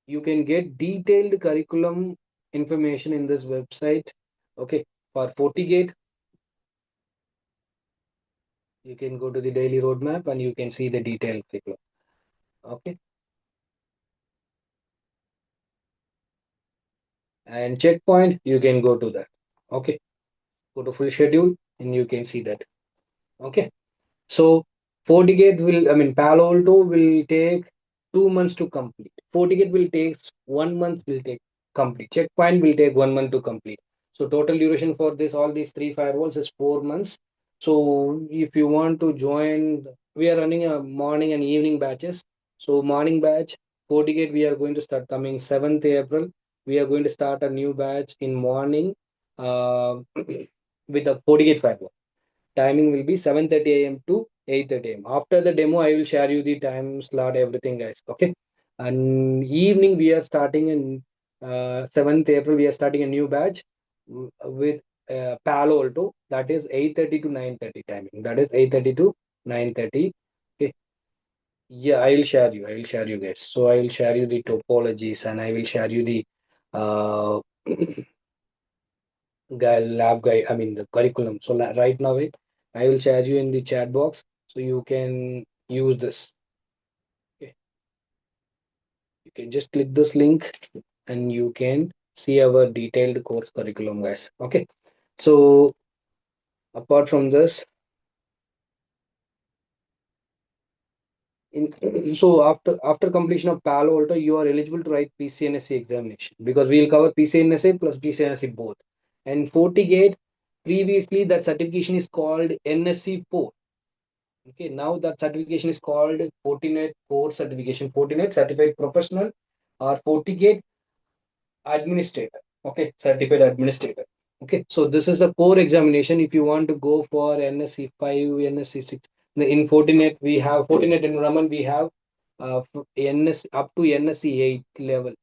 you can get detailed curriculum information in this website. Okay, for FortiGate, you can go to the daily roadmap and you can see the detailed curriculum. Okay, and checkpoint, you can go to that. Okay, go to full schedule and you can see that. Okay. So FortiGate will, I mean, Palo Alto will take 2 months to complete. FortiGate will take 1 month will take complete. Checkpoint will take 1 month to complete. So total duration for this all these three firewalls is 4 months. So if you want to join, we are running a morning and evening batches. So morning batch, FortiGate, we are going to start coming 7th April. We are going to start a new batch in morning with a FortiGate firewall. Timing will be 7:30 a.m. to 8:30 a.m. After the demo, I will share you the time slot, everything, guys. Okay. And evening, we are starting in 7th April. We are starting a new batch with Palo Alto. That is 8:30 to 9:30 timing. That is 8:30 to 9:30. Okay. Yeah, I will share you. I will share you guys. So I will share you the topologies and I will share you the uh, lab guide, I mean the curriculum. So right now, I will share you in the chat box so you can use this. Okay. You can just click this link and you can see our detailed course curriculum, guys. Okay. So apart from this, so after completion of Palo Alto, you are eligible to write PCNSE examination because we will cover PCNSA plus PCNSE both. And FortiGate, previously that certification is called NSE 4. Okay, now that certification is called Fortinet Core Certification, Fortinet Certified Professional or FortiGate Administrator. Okay, Certified Administrator. Okay, so this is the core examination. If you want to go for NSE 5, NSE 6, in Fortinet we have Fortinet environment. We have NS up to NSE 8 level,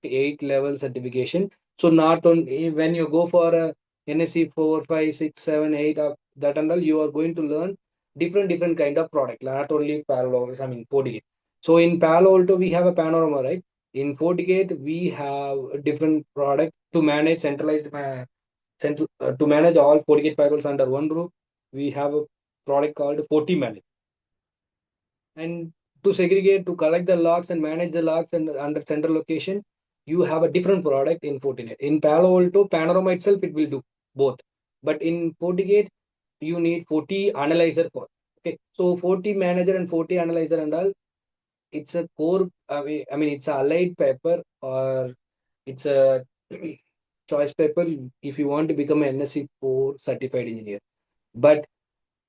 8 level certification. So not only when you go for a NSE 4, 5, 6, 7, 8, that and all, you are going to learn different kind of product. Not only Palo Alto, I mean FortiGate. So in Palo Alto we have a panorama, right? In FortiGate, we have a different product to manage to manage all FortiGate firewalls under one roof. We have a product called FortiManage, and to segregate, to collect the logs and manage the logs and under central location, you have a different product in Fortinet. In Palo Alto, Panorama itself it will do both, but in FortiGate, you need Forti Analyzer for. Okay, so Forti Manager and Forti Analyzer and all, it's a core. I mean, it's a allied paper or it's a choice paper if you want to become an NSE 4 certified engineer. But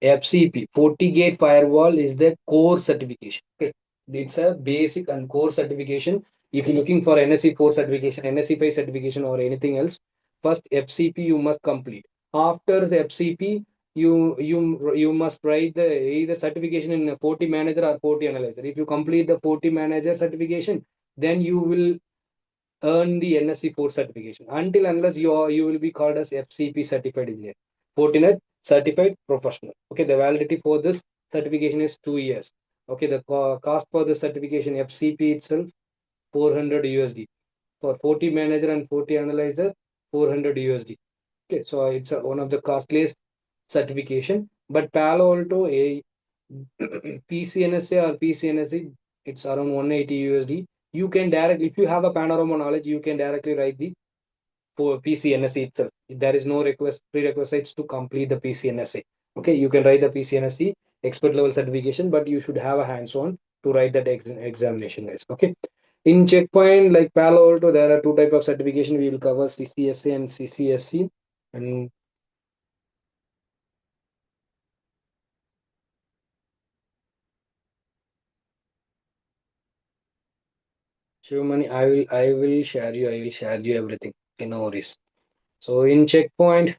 FCP, FortiGate Firewall, is the core certification. Okay. It's a basic and core certification. If you're looking for NSE 4 certification, NSE 5 certification, or anything else, first FCP you must complete. After the FCP, you must write the either certification in a Forti Manager or Forti Analyzer. If you complete the Forti Manager certification, then you will earn the NSE 4 certification. Until unless you will be called as FCP certified engineer, Fortinet certified professional. Okay, the validity for this certification is 2 years. Okay, the cost for the certification FCP itself 400 USD. For Forti Manager and Forti Analyzer 400 USD. Okay, so it's one of the costliest certification. But Palo Alto a PCNSA or PCNSE, it's around 180 USD. You can directly, if you have a panorama knowledge, you can directly write the for PCNSE itself. There is no prerequisites to complete the PCNSE. Okay, you can write the PCNSE expert level certification, but you should have a hands-on to write that examination, guys. Okay. In checkpoint like Palo Alto, there are two type of certification. We will cover CCSA and CCSC. And Shivamani, I will share you everything. No worries. So in checkpoint,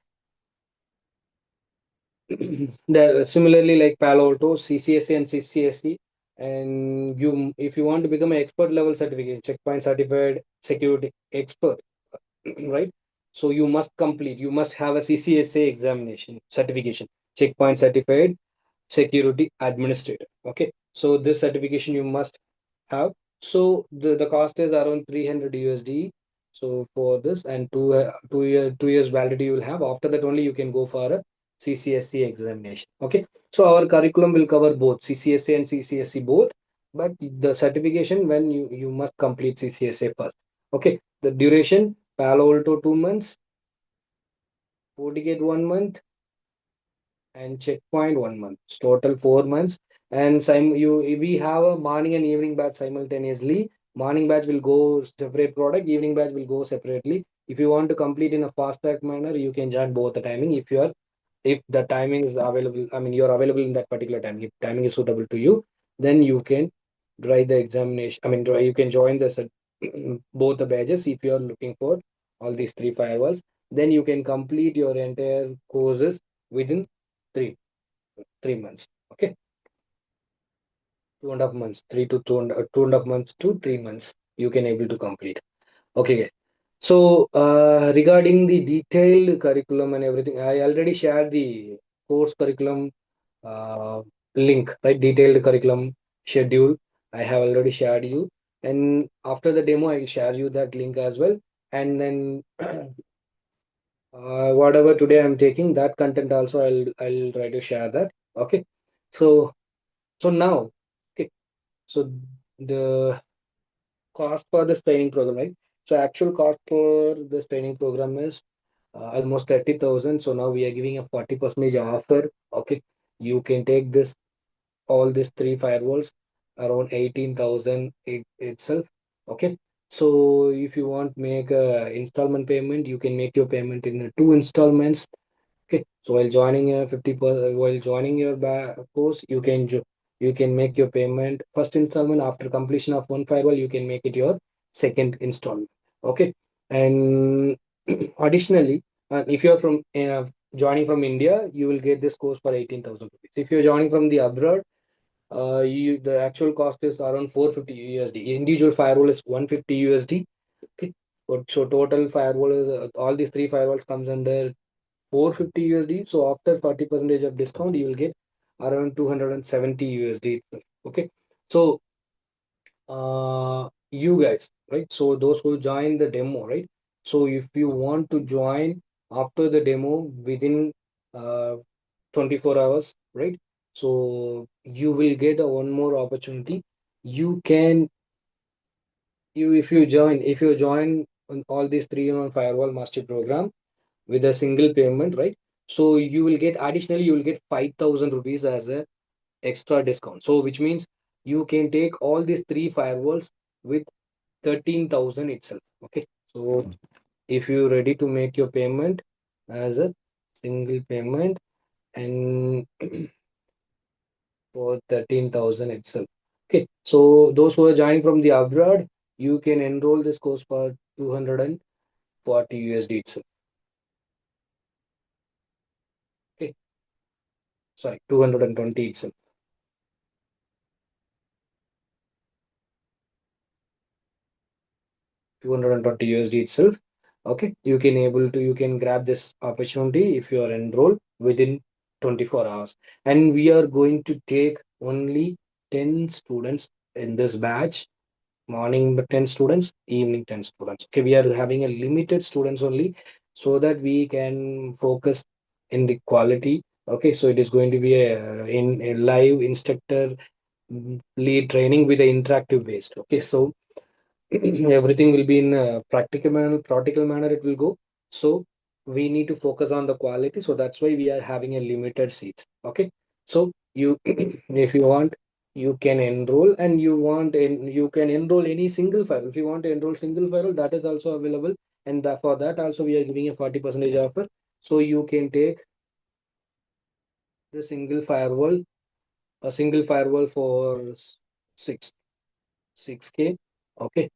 similarly like Palo Alto, CCSA and CCSC, and you if you want to become an expert level certificate, checkpoint certified security expert, right? So you must have a CCSA examination certification, checkpoint certified security administrator. Okay, so this certification you must have. So the cost is around 300 USD. So for this and 2 years validity you will have. After that only you can go for a CCSC examination. Okay, so our curriculum will cover both CCSA and CCSC both, but the certification when you must complete CCSA first. Okay, the duration Palo Alto 2 months, FortiGate 1 month, and checkpoint 1 month. Total 4 months. And we have a morning and evening batch simultaneously. Morning batch will go separate product, evening batch will go separately. If you want to complete in a fast track manner, you can join both the timing if the timing is available. I mean you're available in that particular time. If timing is suitable to you, then you can write the examination. I mean you can join both the badges if you are looking for all these three firewalls. Then you can complete your entire courses within three 3 months. Okay, 2.5 months, 2.5 months to 3 months. You can able to complete. Okay. So regarding the detailed curriculum and everything, I already shared the course curriculum uh, link, right? Detailed curriculum schedule. I have already shared you, and after the demo, I will share you that link as well. and then whatever today I'm taking, that content also I'll try to share that. Okay. So now, okay, so the cost for this training program, right? So actual cost for this training program is almost 30,000. So now we are giving a 40% offer. Okay. You can take this all these three firewalls around 18,000 itself. Okay. So if you want make a installment payment, you can make your payment in two installments. Okay, so while joining a 50%, while joining your course, you can make your payment first installment. After completion of one firewall, you can make it your second installment. Okay, and additionally, if you're from joining from India, you will get this course for 18,000 rupees. If you're joining from the abroad, the actual cost is around 450 USD. Individual firewall is 150 USD. Okay, so total firewall is all these three firewalls comes under 450 USD. So after 40% of discount, you will get around 270 USD itself. Okay. So you guys, right? So those who join the demo, right? So if you want to join after the demo within uh, 24 hours, right? So you will get a one more opportunity. You can you if you join on all these three on firewall master program with a single payment, right? So you will get additionally, you will get 5,000 rupees as a extra discount. So which means you can take all these three firewalls with 13,000 itself. Okay. So if you're ready to make your payment as a single payment and for 13,000 itself. Okay. So those who are joining from the abroad, you can enroll this course for 240 USD itself. Okay. Sorry, 220 itself. 220 USD itself. Okay, you can grab this opportunity if you are enrolled within 24 hours. And we are going to take only 10 students in this batch. Morning 10 students, evening 10 students. Okay, we are having a limited students only so that we can focus in the quality. Okay, so it is going to be a live instructor lead training with the interactive based. Okay, so everything will be in a practical manner it will go. So we need to focus on the quality, so that's why we are having a limited seats. Okay, so you if you want, you can enroll, and you can enroll any single file. If you want to enroll single file, that is also available, and for that also we are giving a 40% offer. So you can take the single firewall for 6 6K. Okay,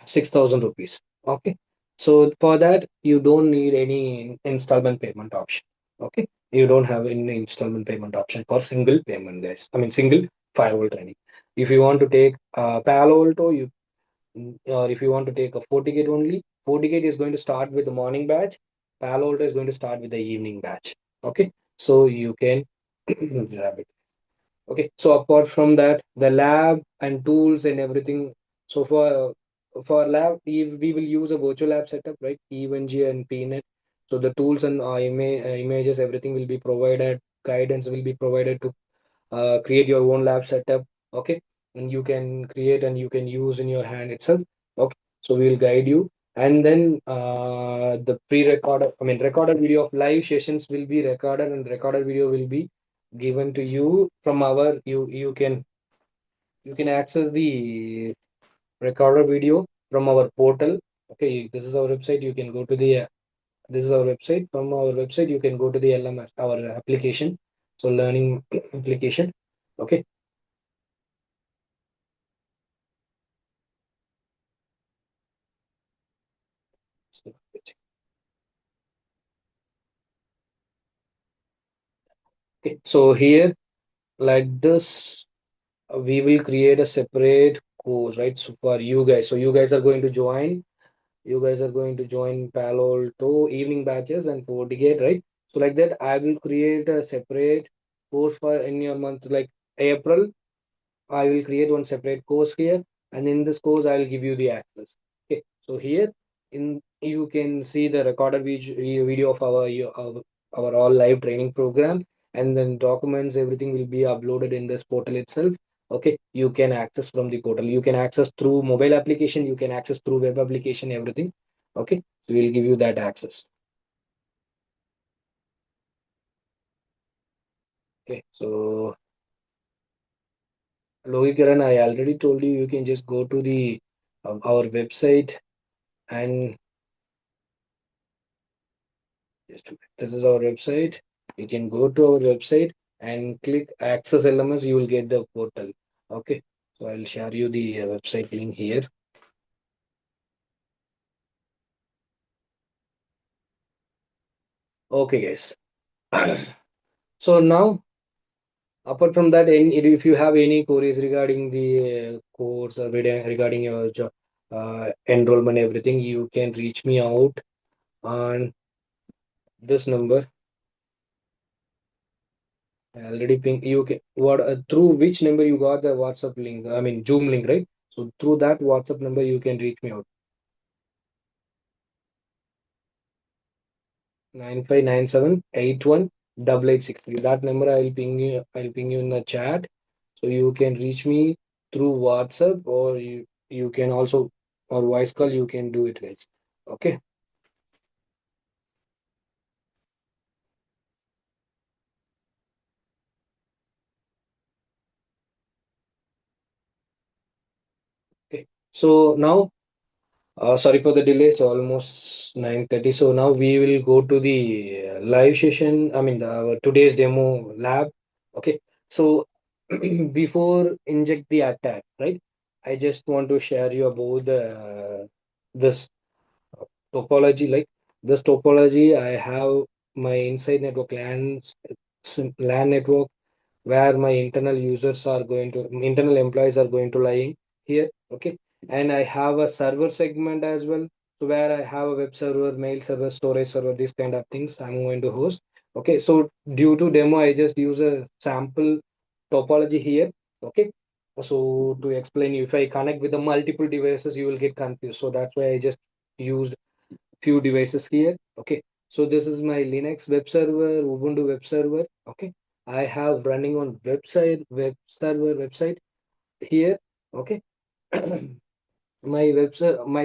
6,000 rupees. Okay. So for that, you don't need any installment payment option. Okay. You don't have any installment payment option for single payment, guys. I mean, single firewall training. If you want to take Palo Alto, or if you want to take a FortiGate only, FortiGate is going to start with the morning batch. Palo Alto is going to start with the evening batch. Okay. So you can grab it. Okay, so apart from that, the lab and tools and everything. So for lab, we will use a virtual lab setup, right? EVNG and PNet. So the tools and images, everything will be provided. Guidance will be provided to create your own lab setup. Okay, and you can create and you can use in your hand itself. Okay, so we'll guide you. And then the pre-recorded, I mean, recorded video of live sessions will be recorded, and recorded video will be given to you from our you can access the recorded video from our portal. Okay, this is our website. You can go to the this is our website. From our website, you can go to the LMS, our application. So learning application. Okay. So okay. So here, like this, we will create a separate course, right? So for you guys. So you guys are going to join. You guys are going to join Palo Alto evening batches and FortiGate, right? So like that, I will create a separate course for in your month like April. I will create one separate course here, and in this course, I will give you the access. Okay. So here. you can see the recorded video of our all live training program, and then documents, everything will be uploaded in this portal itself. Okay, you can access from the portal, you can access through mobile application, you can access through web application, everything. Okay, so we'll give you that access. Okay, so Lohikaran, I already told you, you can just go to the our website, and just this is our website. You can go to our website and click Access LMS. You will get the portal. Okay, so I'll share you the website link here. Okay, guys. So now, apart from that, if you have any queries regarding the course or regarding your job, enrollment, everything, you can reach me out on this number. I already ping you. What through which number you got the WhatsApp link? I mean Zoom link, right? So through that WhatsApp number you can reach me out. 9597818863. That number I'll ping you. I'll ping you in the chat, so you can reach me through WhatsApp, or you can also, or voice call. You can do it, guys. Okay. Okay. So now, sorry for the delay. So almost 9:30. So now we will go to the live session. I mean, our today's demo lab. Okay. So before inject the attack, right? I just want to share you about this topology. Like this topology, I have my inside network LAN network, where my internal users are going to, internal employees are going to lying here. Okay, and I have a server segment as well, so where I have a web server, mail server, storage server, these kind of things I'm going to host. Okay, so due to demo, I just use a sample topology here. Okay, so to explain you, if I connect with the multiple devices, you will get confused, so that's why I just used few devices here. Okay, so this is my Linux web server, Ubuntu web server. Okay, I have running on web server website here. Okay, my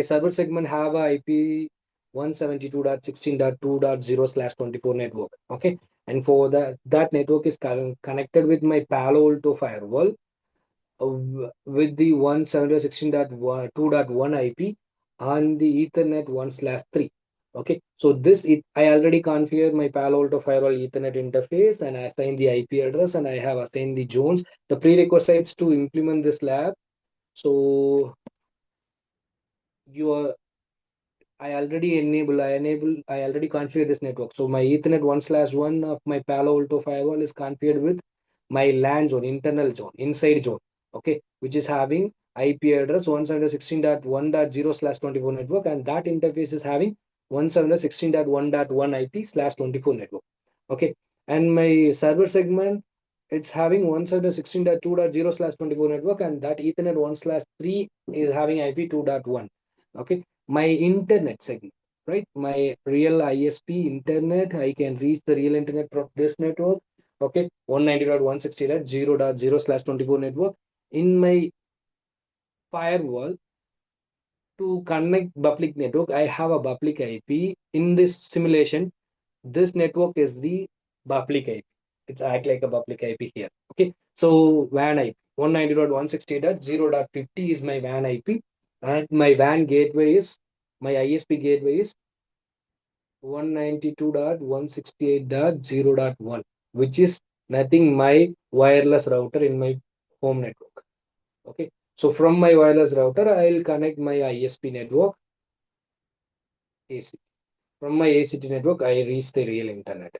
server segment have a IP 172.16.2.0/24 network. Okay, and for that network is connected with my Palo Alto firewall, with the 172.16.2.1 IP on the Ethernet 1/3. Okay, so I already configured my Palo Alto firewall Ethernet interface, and I assigned the IP address, and I have assigned the zones, the prerequisites to implement this lab. So you are I already configured this network. So my Ethernet 1/1 of my Palo Alto firewall is configured with my LAN zone, internal zone, inside zone, okay, which is having IP address 172.1.1.0/24 network, and that interface is having 172.16.1.1 IP/24 network. Okay, and my server segment, it's having 172.16.2.0/24 network, and that Ethernet 1/3 is having IP 2.1. Okay, my internet segment, right? My real ISP internet, I can reach the real internet from this network. Okay, 190.160.0.0/24 network. In my firewall, to connect public network, I have a public IP. In this simulation, this network is the public IP. It's act like a public IP here. Okay, so WAN IP 190.160.0.50 is my WAN IP, and my WAN gateway is, my ISP gateway is 192.168.0.1, which is nothing my wireless router in my home network. Okay, so from my wireless router, I'll connect my ISP network AC. From my ACT network, I reach the real internet.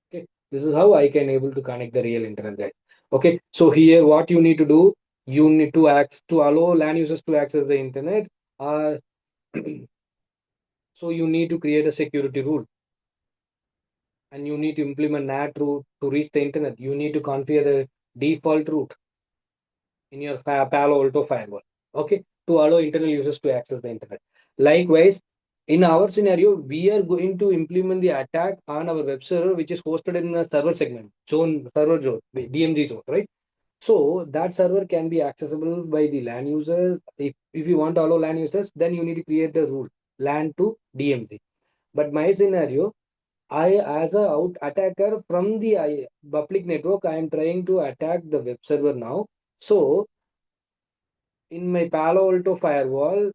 Okay, this is how I can able to connect the real internet, guys. Okay, so here what you need to do, you need to allow LAN users to access the internet. Uh, so you need to create a security rule, and you need to implement NAT route to reach the internet. You need to configure the default route in your Palo Alto firewall. Okay, to allow internal users to access the internet. Likewise, in our scenario, we are going to implement the attack on our web server, which is hosted in the server segment, server zone, the DMZ zone, right? So that server can be accessible by the LAN users. If you want to allow LAN users, then you need to create a rule LAN to DMZ. But my scenario, I, as a out attacker from the public network, I am trying to attack the web server now. So in my Palo Alto firewall,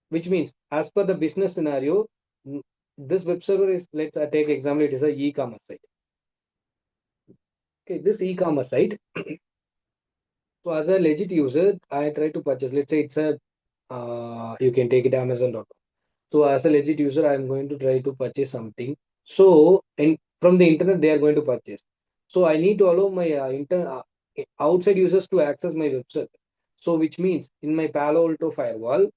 which means as per the business scenario, this web server is, let's take example, it is a e-commerce site. Okay, this e-commerce site. So as a legit user, I try to purchase. Let's say it's a you can take it Amazon.com. So as a legit user, I'm going to try to purchase something. So in from the internet, they are going to purchase. So I need to allow my outside users to access my website. So which means in my Palo Alto firewall,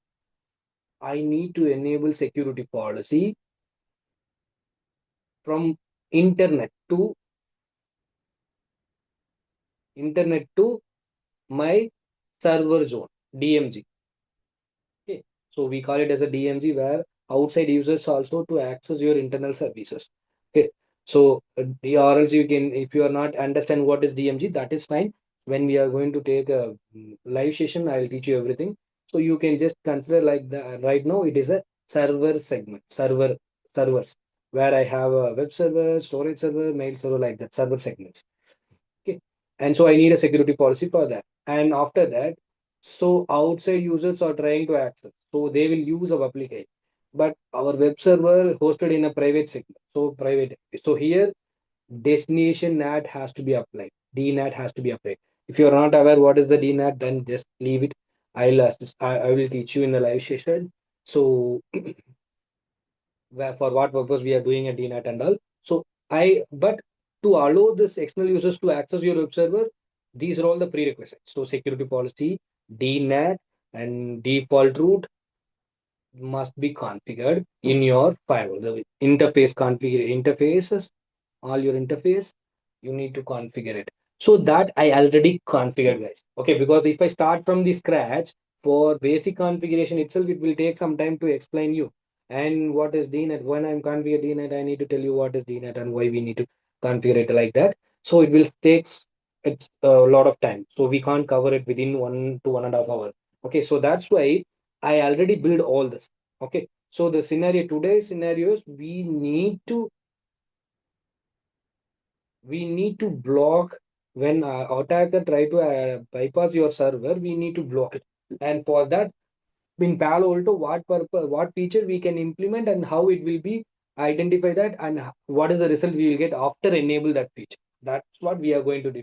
I need to enable security policy from internet to internet to my server zone DMZ. Okay, so we call it as a DMZ where outside users also to access your internal services. Okay, so or else you can, if you are not understand what is DMZ, that is fine. When we are going to take a live session, I'll teach you everything. So you can just consider like the right now it is a server segment, servers where I have a web server, storage server, mail server like that server segments. Okay. And so I need a security policy for that. And after that, so outside users are trying to access. So they will use our application. But our web server hosted in a private segment. So private. So here destination NAT has to be applied. DNAT has to be applied. If you're not aware what is the DNAT, then just leave it. I will teach you in the live session. So where for what purpose we are doing a DNAT and all. So but to allow this external users to access your web server, these are all the prerequisites. So security policy, DNAT, and default route must be configured in your firewall. The interfaces, all your interface, you need to configure it. So that I already configured, guys. Okay, because if I start from the scratch for basic configuration itself, it will take some time to explain you. And what is DNAT? When I'm configure DNAT, I need to tell you what is DNAT and why we need to configure it like that. So it will takes it's a lot of time. So we can't cover it within 1 to 1.5 hours. Okay, so that's why I already build all this. Okay, so the scenario today's scenarios we need to block when attacker try to bypass your server. We need to block it, and for that in Palo Alto, what purpose, what feature we can implement, and how it will be identify that, and what is the result we will get after enable that feature. That's what we are going to do.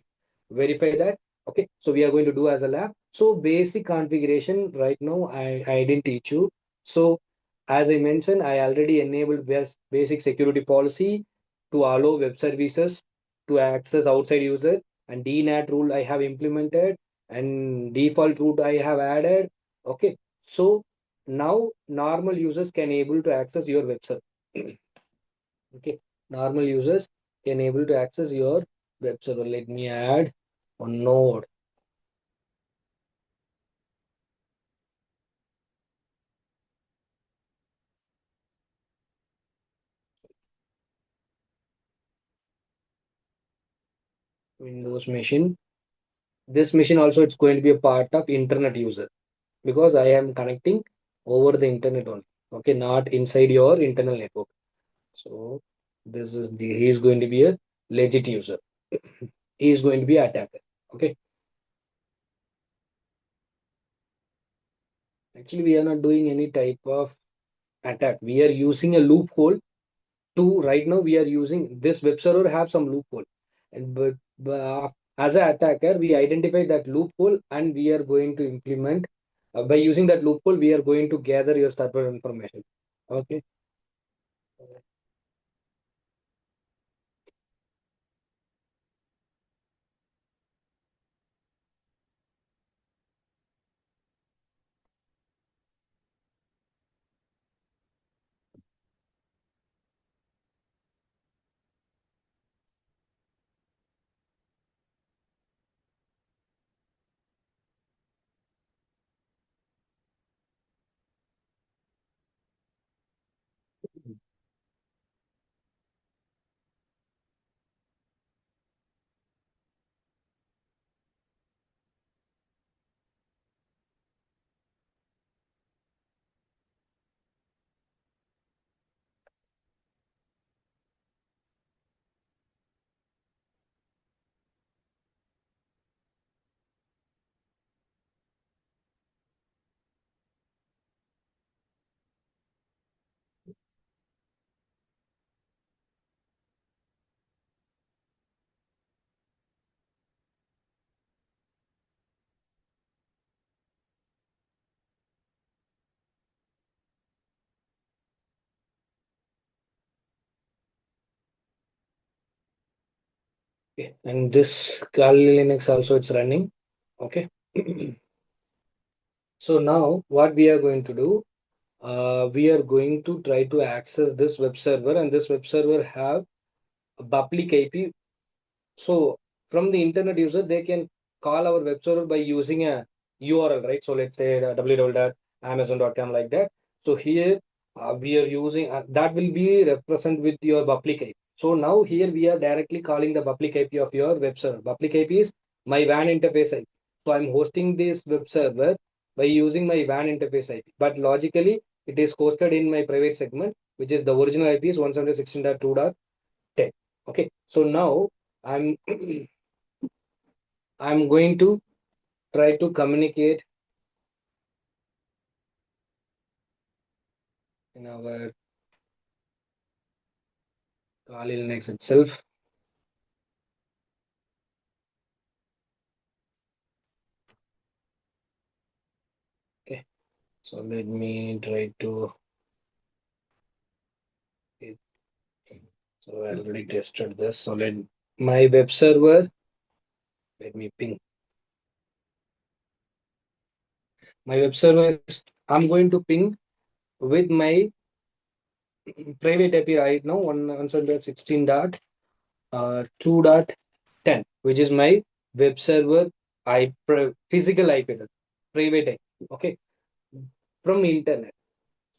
Verify that. Okay, so we are going to do as a lab. So basic configuration right now, I didn't teach you. So as I mentioned, I already enabled basic security policy to allow web services to access outside user, and DNAT rule I have implemented, and default route I have added. Okay, so now normal users can able to access your website. Okay, normal users can able to access your web server. Let me add one node. Windows machine. This machine also it's going to be a part of internet user because I am connecting over the internet only. Okay, not inside your internal network. So this is he is going to be a legit user. He is going to be attacker. Okay. Actually, we are not doing any type of attack. We are using a loophole to right now we are using this web server have some loophole, and but as an attacker we identify that loophole and we are going to implement by using that loophole we are going to gather your server information. Okay. Okay, and this Kali Linux also it's running. Okay. So now what we are going to do, we are going to try to access this web server, and this web server have a public IP. So from the internet user, they can call our web server by using a URL, right? So let's say www.amazon.com like that. So here we are using that will be represent with your public IP. So now here we are directly calling the public IP of your web server. Public IP is my WAN interface IP. So I'm hosting this web server by using my WAN interface IP. But logically, it is hosted in my private segment, which is the original IP is 172.2.10. Okay. So now I'm I'm going to try to communicate in our Kali Linux itself. Okay, so let me try to. So I already tested this. So let my web server. Let me ping my web server. I'm going to ping with my private IP right now. 116.2.10, which is my web server physical IP address, private IP. Okay, from internet.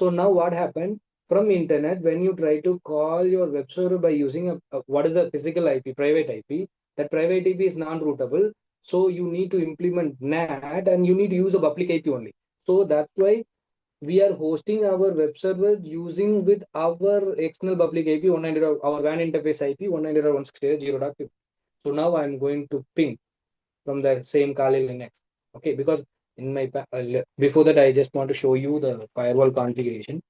So now what happened from internet when you try to call your web server by using what is the physical IP, private IP, that private IP is non-routable. So you need to implement NAT and you need to use a public IP only. So that's why we are hosting our web server using with our external public IP 190 our WAN interface IP 190.168.0.50. So now I'm going to ping from the same Kali Linux. Okay, because in my before that I just want to show you the firewall configuration.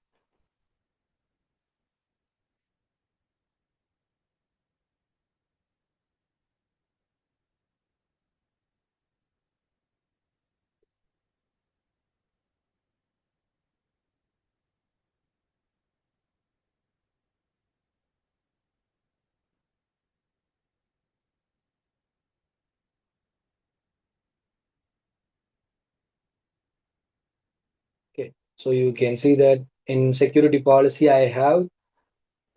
Okay, so you can see that in security policy, I have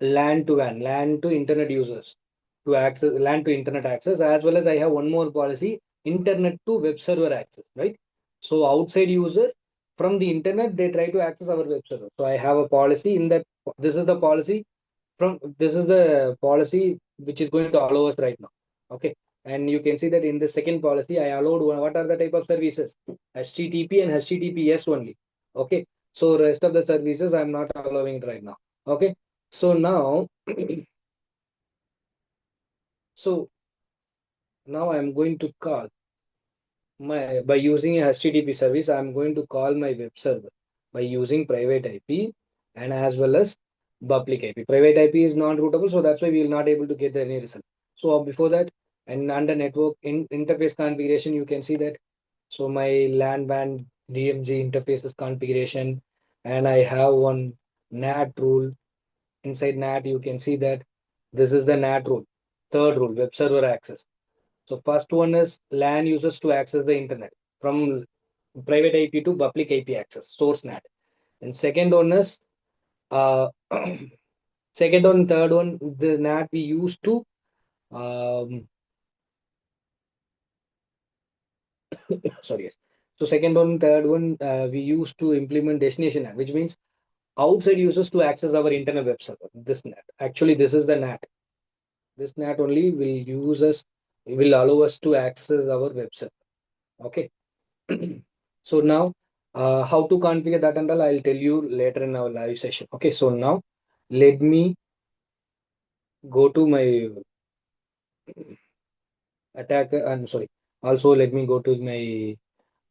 LAN to WAN, LAN to internet users to access LAN to internet access, as well as I have one more policy, internet to web server access, right? So outside user from the internet, they try to access our web server. So I have a policy in that. This is the policy this is the policy which is going to allow us right now. Okay, and you can see that in the second policy, I allowed what are the type of services? HTTP and HTTPS only. Okay, so rest of the services I'm not allowing it right now. Okay, so now, so now I'm going to call my by using a HTTP service. I'm going to call my web server by using private IP and as well as public IP. Private IP is non-routable, so that's why we will not able to get any result. So before that, and under network interface configuration, you can see that. So my LAN WAN DMZ interfaces configuration, and I have one NAT rule. Inside NAT, you can see that this is the NAT rule. Third rule, web server access. So first one is LAN users to access the internet from private IP to public IP access, source NAT. And second one is second one, third one, the NAT we use to um, sorry. Yes. So second one, third one, we use to implement destination NAT, which means outside users to access our internal web server. This NAT. Actually, this is the NAT. This NAT only will allow us to access our web server. Okay. So now, how to configure that and all, I'll tell you later in our live session. Okay, so now let me go to my attacker. I'm sorry. Also, let me go to my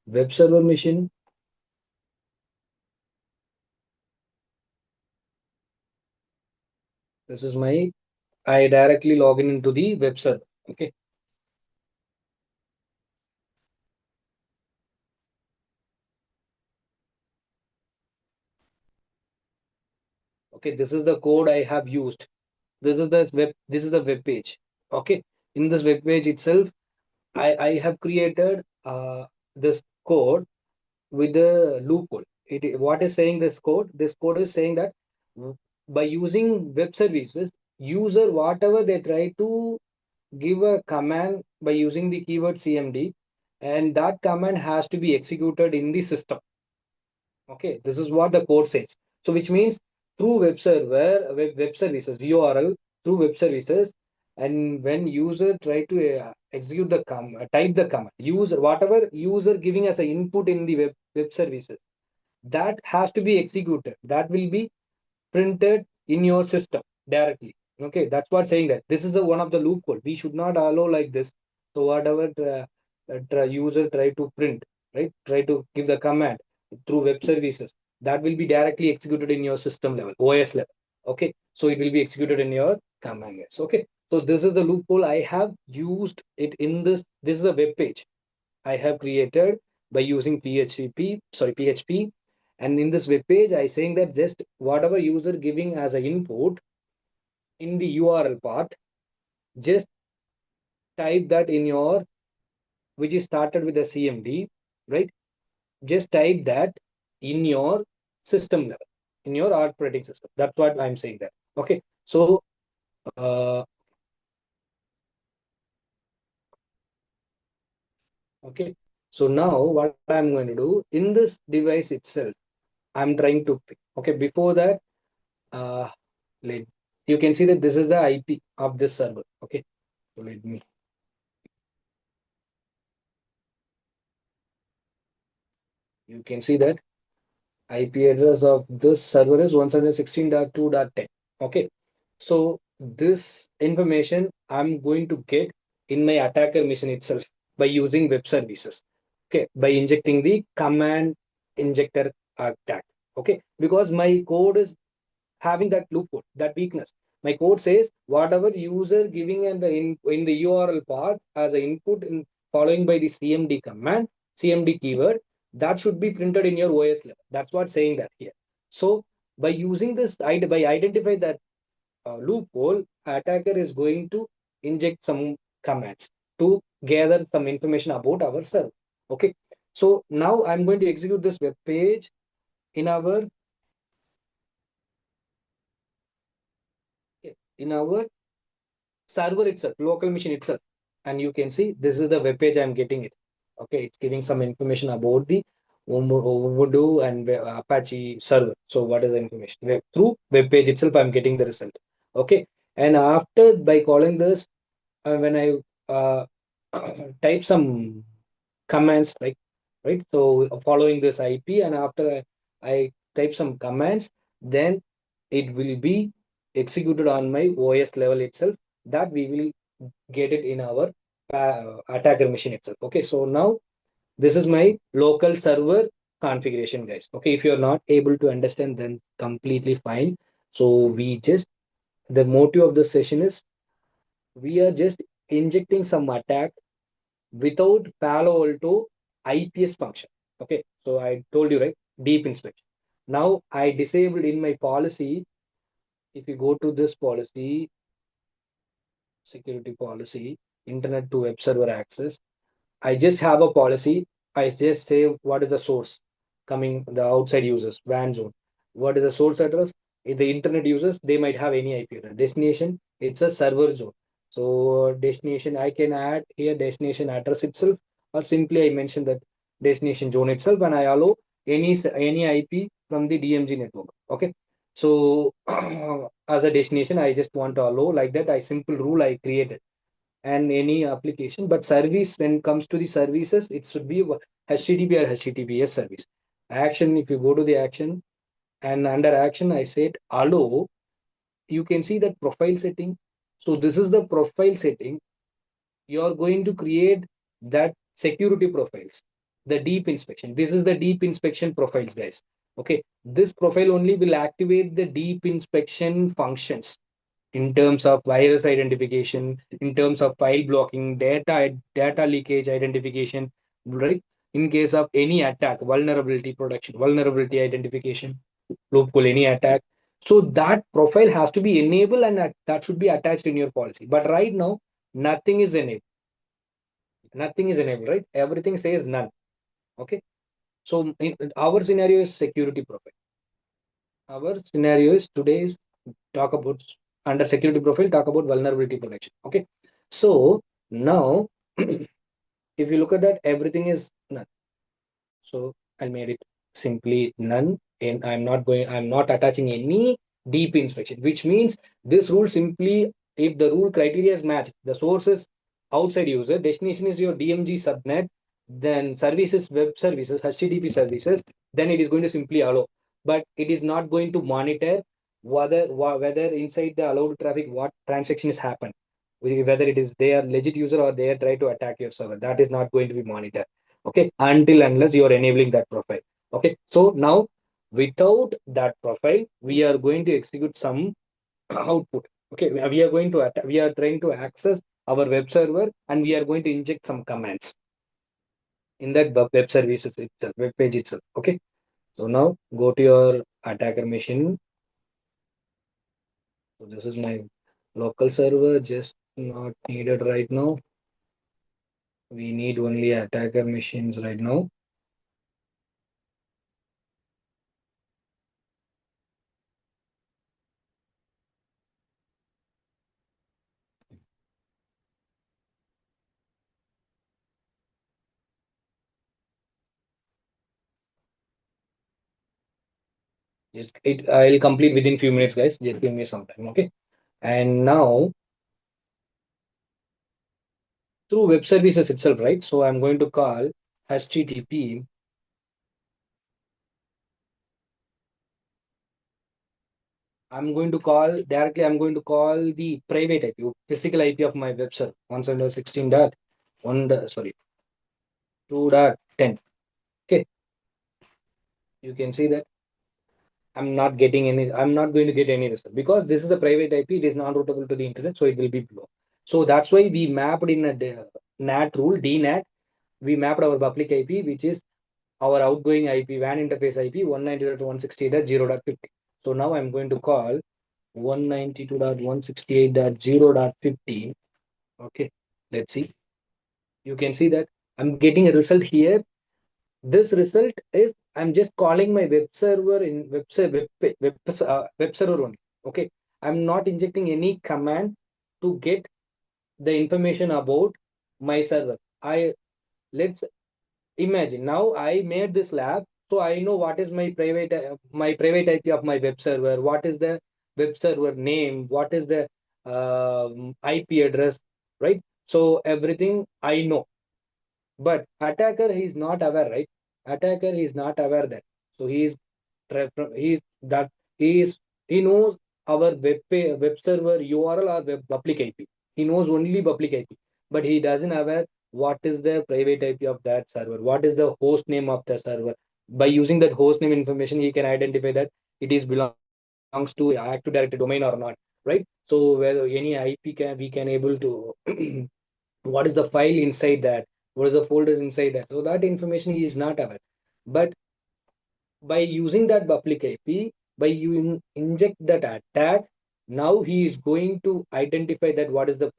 web server machine. This is my. I directly log in into the web server. Okay. Okay. This is the code I have used. This is the web. This is the web page. Okay. in this web page itself, I have created this code with the loophole. What is saying this code? This code is saying that by using web services, user whatever they try to give a command by using the keyword CMD, and that command has to be executed in the system. Okay, this is what the code says. So which means through web server, web services, URL through web services, and when user try to execute the type the command, user whatever user giving as an input in the web services, that has to be executed. That will be printed in your system directly. Okay, that's what saying that this is one of the loophole. We should not allow like this. So whatever user try to print, right, try to give the command through web services, that will be directly executed in your system level, OS level. Okay, so it will be executed in your command lines. Okay, so this is the loophole. I have used it in this. This is a web page I have created by using PHP. And in this web page, I saying that just whatever user giving as an input in the URL part, just type that in your, which is started with a CMD, right? Just type that in your system level, in your operating system. That's what I'm saying that. Okay. So, uh, okay. So now what I'm going to do in this device itself, I'm trying to pick. Okay. Before that, uh, let, you can see that this is the IP of this server. Okay, so let me, you can see that IP address of this server is 116.2.10. Okay, so this information I'm going to get in my attacker machine itself by using web services. Okay, by injecting the command injector attack. Okay, because my code is having that loophole, that weakness. My code says whatever user giving in the URL part as an input in following by the CMD command, CMD keyword, that should be printed in your OS level. That's what saying that here. So by using this, by identify that loophole, attacker is going to inject some commands to gather some information about our server. Okay. So now I'm going to execute this web page in our in our server itself, local machine itself. And you can see this is the web page I'm getting it. Okay, it's giving some information about the Voodoo and Apache server. So what is the information? Through web page itself, I'm getting the result. Okay, and after by calling this, when I type some commands, like right, so following this IP, and after I type some commands, then it will be executed on my OS level itself, that we will get it in our attacker machine itself. Okay, so now this is my local server configuration, guys. Okay, if you're not able to understand, then completely fine. So we just, the motive of the session is we are just injecting some attack without Palo Alto IPS function. Okay, so I told you, right, deep inspection. Now I disabled in my policy. If you go to this policy, security policy, internet to web server access, I just have a policy. I just say what is the source coming, the outside users, WAN zone. What is the source address? If the internet users, they might have any IP address. Destination, it's a server zone. So destination, I can add here destination address itself, or simply I mention that destination zone itself, and I allow any IP from the DMZ network. Okay. So as a destination, I just want to allow like that. I simple rule I created and any application. But service, when it comes to the services, it should be HTTP or HTTPS service. Action, if you go to the action and under action, I said allow, you can see that profile setting. So this is the profile setting. You're going to create that security profiles, the deep inspection. This is the deep inspection profiles, guys. Okay. This profile only will activate the deep inspection functions in terms of virus identification, in terms of file blocking, data leakage identification, right? In case of any attack, vulnerability protection, vulnerability identification, loophole, any attack. So that profile has to be enabled, and that should be attached in your policy. But right now, nothing is enabled. Nothing is enabled, right? Everything says none. Okay. So our scenario is security profile. Our scenario is today's talk about under security profile, talk about vulnerability protection. Okay. So now, if you look at that, everything is none. So I made it simply none, and I'm not attaching any deep inspection, which means this rule simply, if the rule criteria is matched, the source is outside user, destination is your DMG subnet, then services, web services, HTTP services, then it is going to simply allow. But it is not going to monitor whether inside the allowed traffic what transaction is happened, whether it is they are legit user or they are try to attack your server. That is not going to be monitored. Okay, until unless you are enabling that profile. Okay, so now without that profile we are going to execute some output. Okay, we are going to we are trying to access our web server, and we are going to inject some commands in that web services itself, web page itself. Okay, so now go to your attacker machine. So this is my local server, just not needed right now. We need only attacker machines right now. I'll complete within few minutes, guys. Just give me some time, okay? And now through web services itself, right? So I'm going to call HTTP. I'm going to call directly. I'm going to call the private IP, physical IP of my web server, 116 dot one. Sorry, 2.10. Okay, you can see that I'm not getting any. I'm not going to get any result because this is a private IP. It is not routable to the internet, so it will be below. So that's why we mapped in a NAT rule, DNAT. We mapped our public IP, which is our outgoing IP, WAN interface IP, 192.168.0.50. So now I'm going to call 192.168.0.50. Okay, let's see. You can see that I'm getting a result here. This result is I'm just calling my web server in web server only. Okay, I'm not injecting any command to get the information about my server. I let's imagine now I made this lab, so I know what is my private IP of my web server, what is the web server name, what is the IP address, right? So everything I know, but attacker is not aware, right? Attacker is not aware that, so he's that he is he knows our web server URL or web public IP. He knows only public IP, but he doesn't aware what is the private IP of that server, what is the host name of the server. By using that host name information, he can identify that it is belongs to Active Directory domain or not, right? So whether any IP can we can able to what is the file inside that, what is the folders inside that. So that information he is not aware. But by using that public IP, by you inject that attack, now he is going to identify that what is the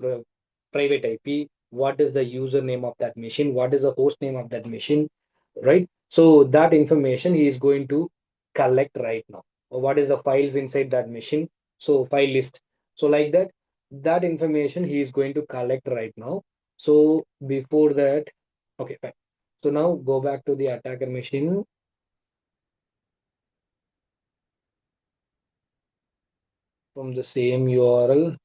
private IP, what is the username of that machine, what is the host name of that machine, right? So that information he is going to collect right now. Or what is the files inside that machine? So file list. So like that, that information he is going to collect right now. So before that, okay, fine. So now go back to the attacker machine from the same URL.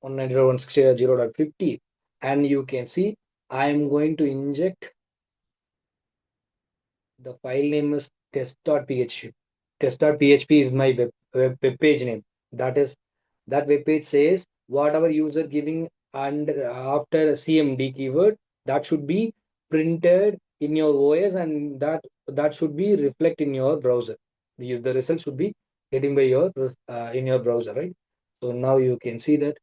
192.168.0.50, and you can see I am going to inject the file name is test.php. Test.php is my web page name. That is that web page says whatever user giving and after CMD keyword, that should be printed in your OS, and that should be reflect in your browser. The result should be getting by your in your browser, right? So now you can see that.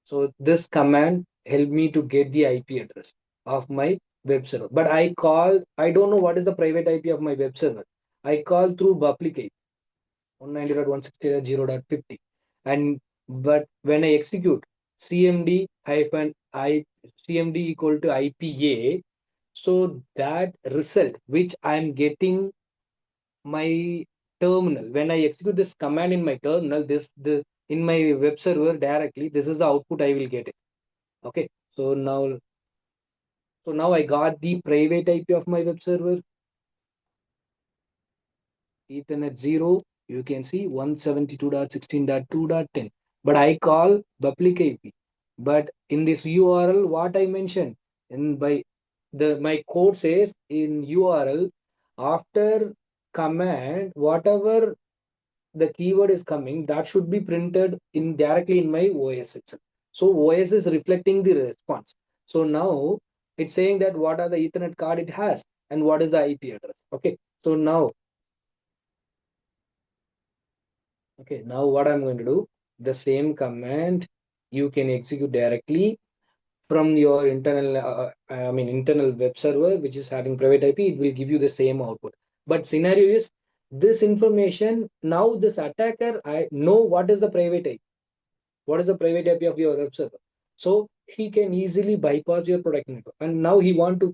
So this command helped me to get the IP address of my web server. But I don't know what is the private IP of my web server. I call through duplicate 190.160.0.50, and but when I execute cmd hyphen I cmd equal to IPA, so that result which I'm getting my terminal, when I execute this command in my terminal, this the in my web server directly, this is the output I will get it. Okay, so now I got the private IP of my web server, Ethernet 0. You can see 172.16.2.10. But I call public IP. But in this URL, what I mentioned in by the my code says in URL, after command, whatever the keyword is coming, that should be printed in directly in my OS itself. So OS is reflecting the response. So now it's saying that what are the Ethernet card it has and what is the IP address. Okay. So now, okay, now what I'm going to do, the same command you can execute directly from your internal web server, which is having private IP. It will give you the same output. But scenario is this information, now this attacker, I know what is the private IP. What is the private IP of your web server? So he can easily bypass your product network. And now he want to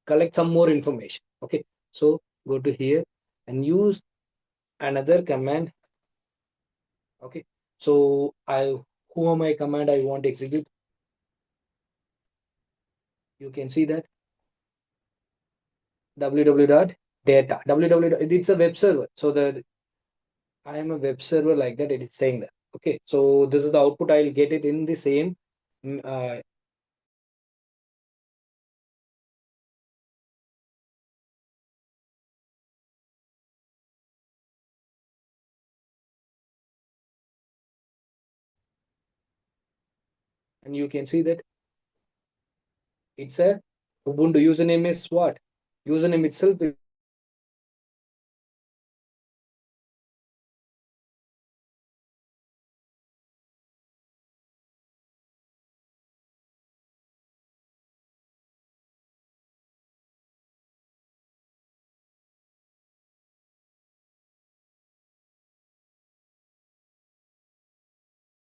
collect some more information. Okay. So go to here and use another command. Okay. So who am I command I want to execute? You can see that www.data. It's a web server. So I am a web server like that. It is saying that. Okay. So this is the output. I'll get it in the same. And you can see that it's a Ubuntu username is what? Username itself.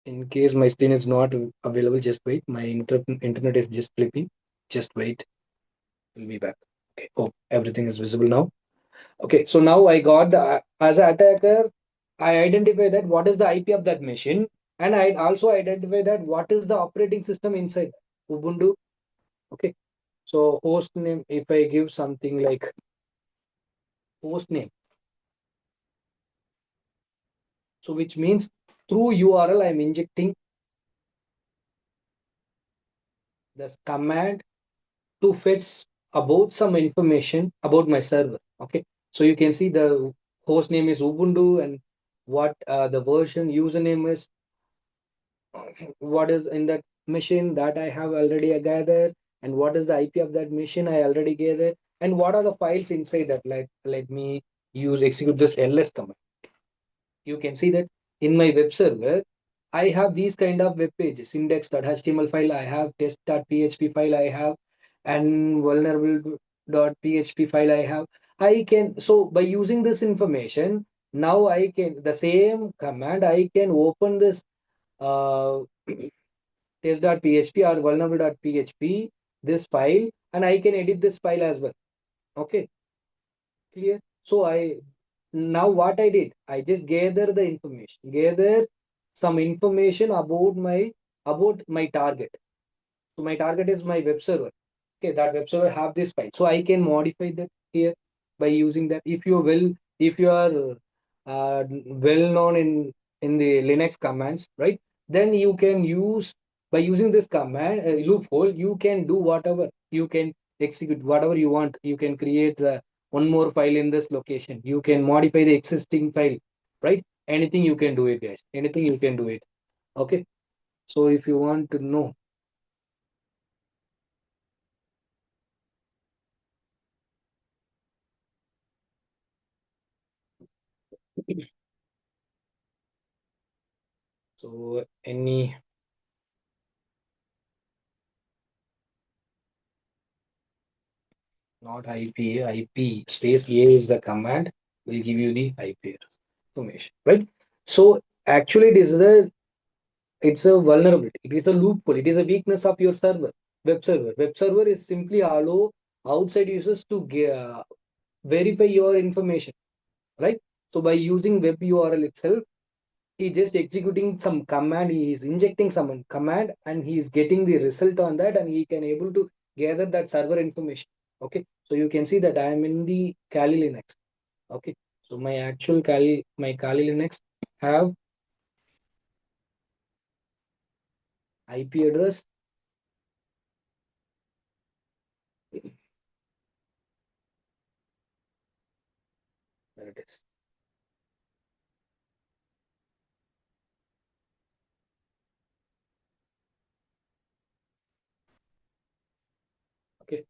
In case my screen is not available, just wait. My internet is just flipping. Just wait. We'll be back. Okay. Oh, everything is visible now. Okay. So now I got as an attacker, I identify that what is the IP of that machine, and I also identify that what is the operating system inside Ubuntu. Okay. So host name, if I give something like host name, so which means through URL I'm injecting this command to fetch about some information about my server. Okay, so you can see the host name is Ubuntu and what the version username is, what is in that machine that I have already gathered, and what is the IP of that machine I already gathered, and what are the files inside that. Like let me use execute this ls command. You can see that in my web server I have these kind of web pages, index.html file I have, test.php file I have, and vulnerable.php file I have. I can, so by using this information, now I can, the same command I can open this uh, test.php or vulnerable.php, this file, and I can edit this file as well. Okay, clear? So now what I did, I just gather some information about my target. So my target is my web server. Okay, that web server have this file, so I can modify that here by using that. If you are well known in the Linux commands, right? Then you can use, by using this command loophole, you can do whatever, you can execute whatever you want. You can create one more file in this location. You can modify the existing file, right? Anything you can do it, guys. Anything you can do it. Okay. So if you want to know, so any, not IP, IP space A is the command. will give you the IP information, right? So actually, it's a vulnerability. It is a loophole. It is a weakness of your server, web server. Web server is simply allow outside users to verify your information, right? So by using web URL itself, he just executing some command. He is injecting some command, and he is getting the result on that, and he can able to gather that server information. Okay, so you can see that I am in the Kali Linux. Okay, so my actual Kali Linux have IP address. There it is. Okay,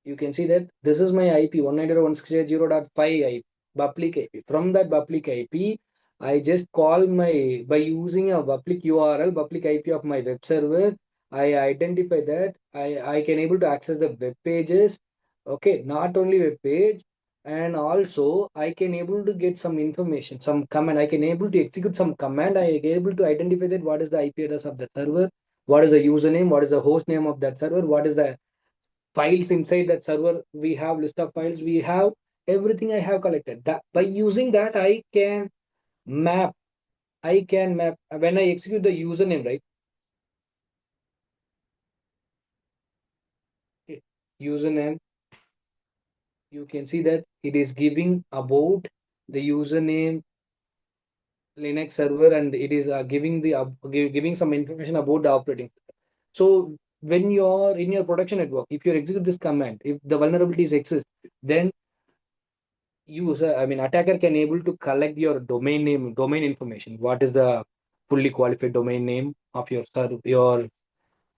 you can see that this is my IP 192.168.0.5 IP, public IP. From that public IP, I just call my by using a public URL, public IP of my web server. I identify that I can able to access the web pages. Okay, not only web page, and also I can able to get some information, some command. I can able to execute some command. I can able to identify that what is the IP address of the server, what is the username, what is the host name of that server, what is the files inside that server. We have list of files, we have everything I have collected. That by using that map I can map when I execute the username, right? Okay. Username, you can see that it is giving about the username Linux server, and it is giving some information about the operating system. So when you're in your production network, if you execute this command, if the vulnerabilities exist, then attacker can able to collect your domain name, domain information. What is the fully qualified domain name of your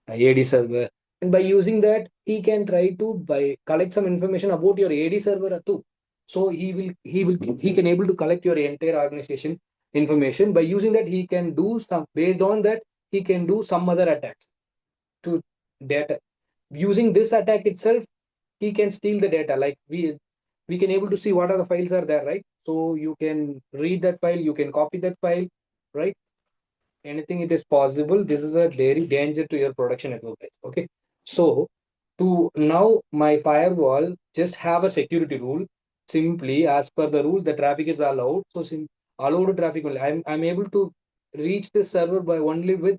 AD server? And by using that, he can try to by collect some information about your AD server too. So he can able to collect your entire organization information. By using that, he can do some based on that, he can do some other attacks to data. Using this attack itself, he can steal the data. Like we can able to see what are the files are there, right? So you can read that file, you can copy that file, right? Anything it is possible. This is a very danger to your production network, guys. Okay, so to now my firewall just have a security rule. Simply as per the rule, the traffic is allowed. So allowed traffic only. I'm able to reach this server by only with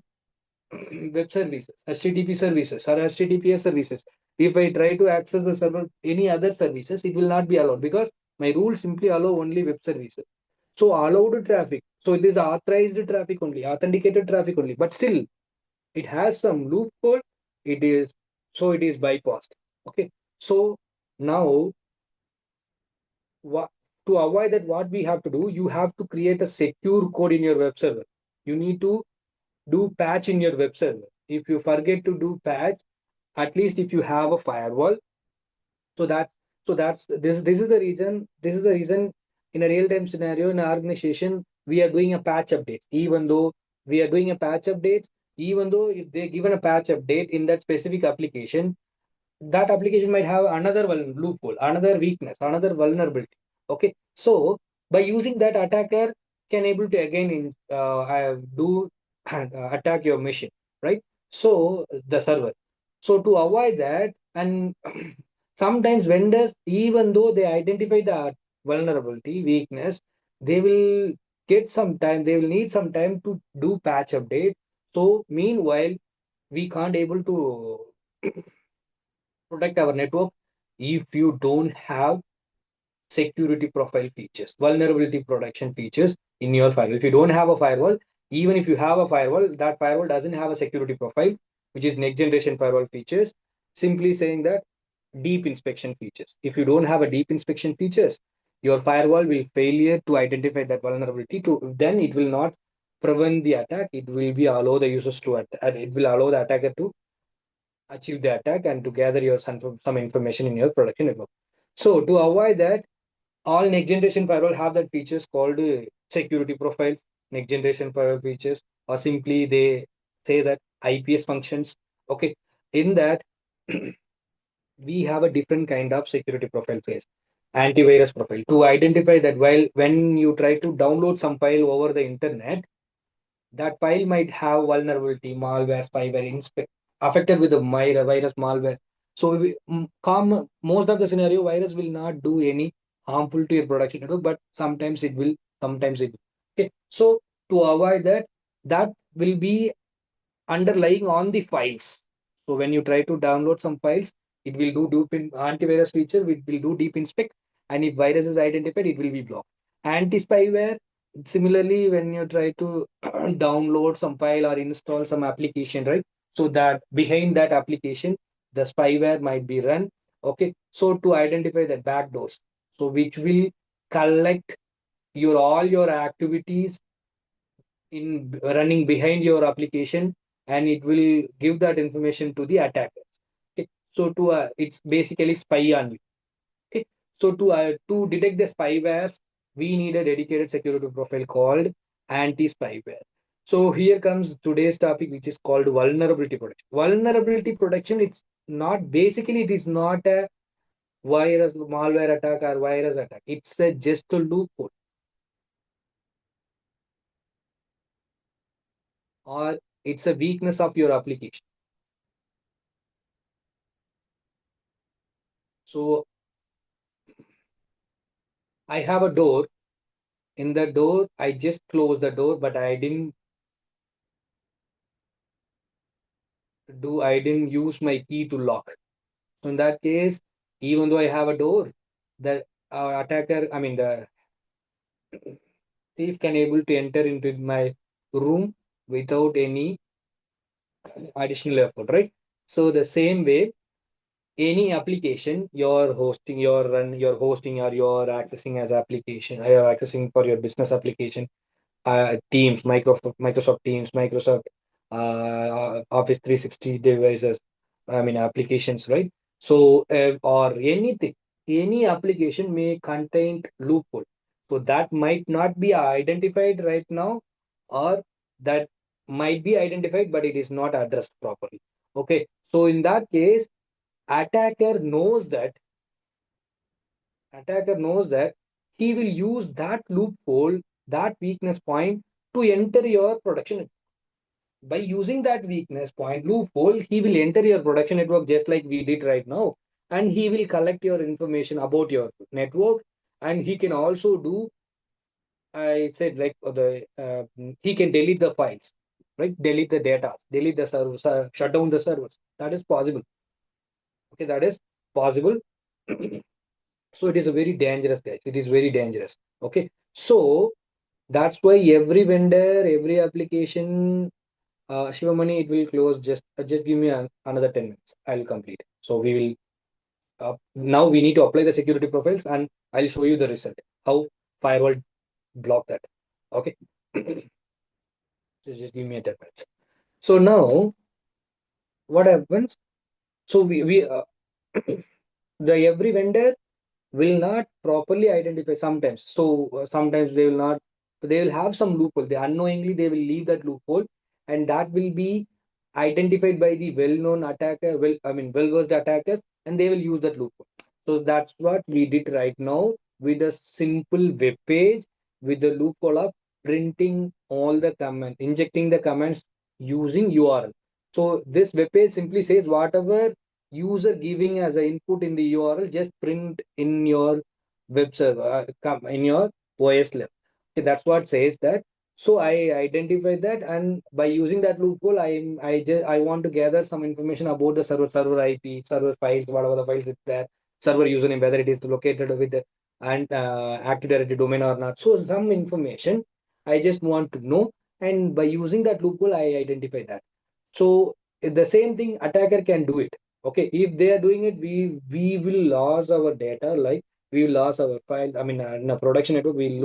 web services, HTTP services or HTTPS services. If I try to access the server, any other services, it will not be allowed because my rules simply allow only web services. So allowed traffic. So it is authorized traffic only, authenticated traffic only. But still, it has some loophole. It is it is bypassed. Okay. So now, to avoid that, what we have to do, you have to create a secure code in your web server. You need to do patch in your web server. If you forget to do patch, at least if you have a firewall, so that that's this is the reason. This is the reason in a real time scenario in an organization we are doing a patch updates. Even though we are doing a patch updates, even though if they given a patch update in that specific application, that application might have another loophole, another weakness, another vulnerability. Okay, so by using that, attacker can able to again do attack your machine, right? So the server. So to avoid that, and sometimes vendors, even though they identify the vulnerability, weakness, they will get some time. They will need some time to do patch update. So meanwhile, we can't able to protect our network if you don't have security profile features, vulnerability protection features in your firewall. If you don't have a firewall, even if you have a firewall, that firewall doesn't have a security profile, which is next generation firewall features. Simply saying that deep inspection features. If you don't have a deep inspection features, your firewall will failure to identify that vulnerability. To then it will not prevent the attack. It will be allow the users to it will allow the attacker to achieve the attack and to gather your some information in your production network. So to avoid that, all next generation firewall have that features called security profiles, next generation firewall features, or simply they say that IPS functions. Okay, in that we have a different kind of security profiles, guys. antivirus profile to identify that while when you try to download some file over the internet, that file might have vulnerability, malware, spyware, affected with the virus malware. So most of the scenario, virus will not do any harmful to your production network, but sometimes it will, sometimes it will. Okay, so to avoid that, that will be underlying on the files. So when you try to download some files, it will do antivirus feature, it will do deep inspect, and if virus is identified, it will be blocked. Anti-spyware, similarly, when you try to download some file or install some application, right? So that behind that application, the spyware might be run. Okay, so to identify the backdoors, so which will collect your all your activities in running behind your application, and it will give that information to the attacker. Okay, so to it's basically spy on you. Okay, so to detect the spywares, we need a dedicated security profile called anti-spyware. So here comes today's topic, which is called vulnerability protection. Vulnerability protection, it's not basically, it is not a virus malware attack or virus attack, it's a just a loophole, or it's a weakness of your application. So I have a door. In the door, I just closed the door, but I didn't use my key to lock. So in that case, even though I have a door, the attacker, I mean the thief can able to enter into my room without any additional effort, right? So the same way, any application you're hosting or you're accessing as application, you're accessing for your business application, Teams, Microsoft Teams, Microsoft Office 360 devices, I mean applications, right? So, or anything, any application may contain loophole. So that might not be identified right now, or that might be identified, but it is not addressed properly. Okay, so in that case, attacker knows that attacker knows that he will use that loophole, that weakness point to enter your production. By using that weakness point loophole, he will enter your production network just like we did right now, and he will collect your information about your network, and he can also do, I said, like he can delete the files, right? Delete the data, delete the servers, shut down the servers. That is possible. Okay, that is possible. So it is a very dangerous, guys. It is very dangerous. Okay, so that's why every vendor, every application, Shivamani, it will close. Just give me another 10 minutes. I'll complete. So we will now we need to apply the security profiles, and I'll show you the result. How firewall block that. Okay, so just give me a 10 minutes. So now what happens? So we the every vendor will not properly identify sometimes. So sometimes they will have some loophole. They unknowingly they will leave that loophole, and that will be identified by the well-known attacker, well-versed attackers, and they will use that loophole. So that's what we did right now with a simple web page with the loophole of printing all the commands, injecting the commands using URL. So this web page simply says whatever user giving as an input in the URL, just print in your web server, in your OS level. Okay, that's what says that. So I identify that, and by using that loophole, I want to gather some information about the server IP, server files, whatever the files is there, server username, whether it is located with the and Active Directory domain or not. So some information I just want to know, and by using that loophole, I identify that. So the same thing attacker can do it. Okay, if they are doing it, we will lose our data, like we will lose our file. I mean, in a production network, we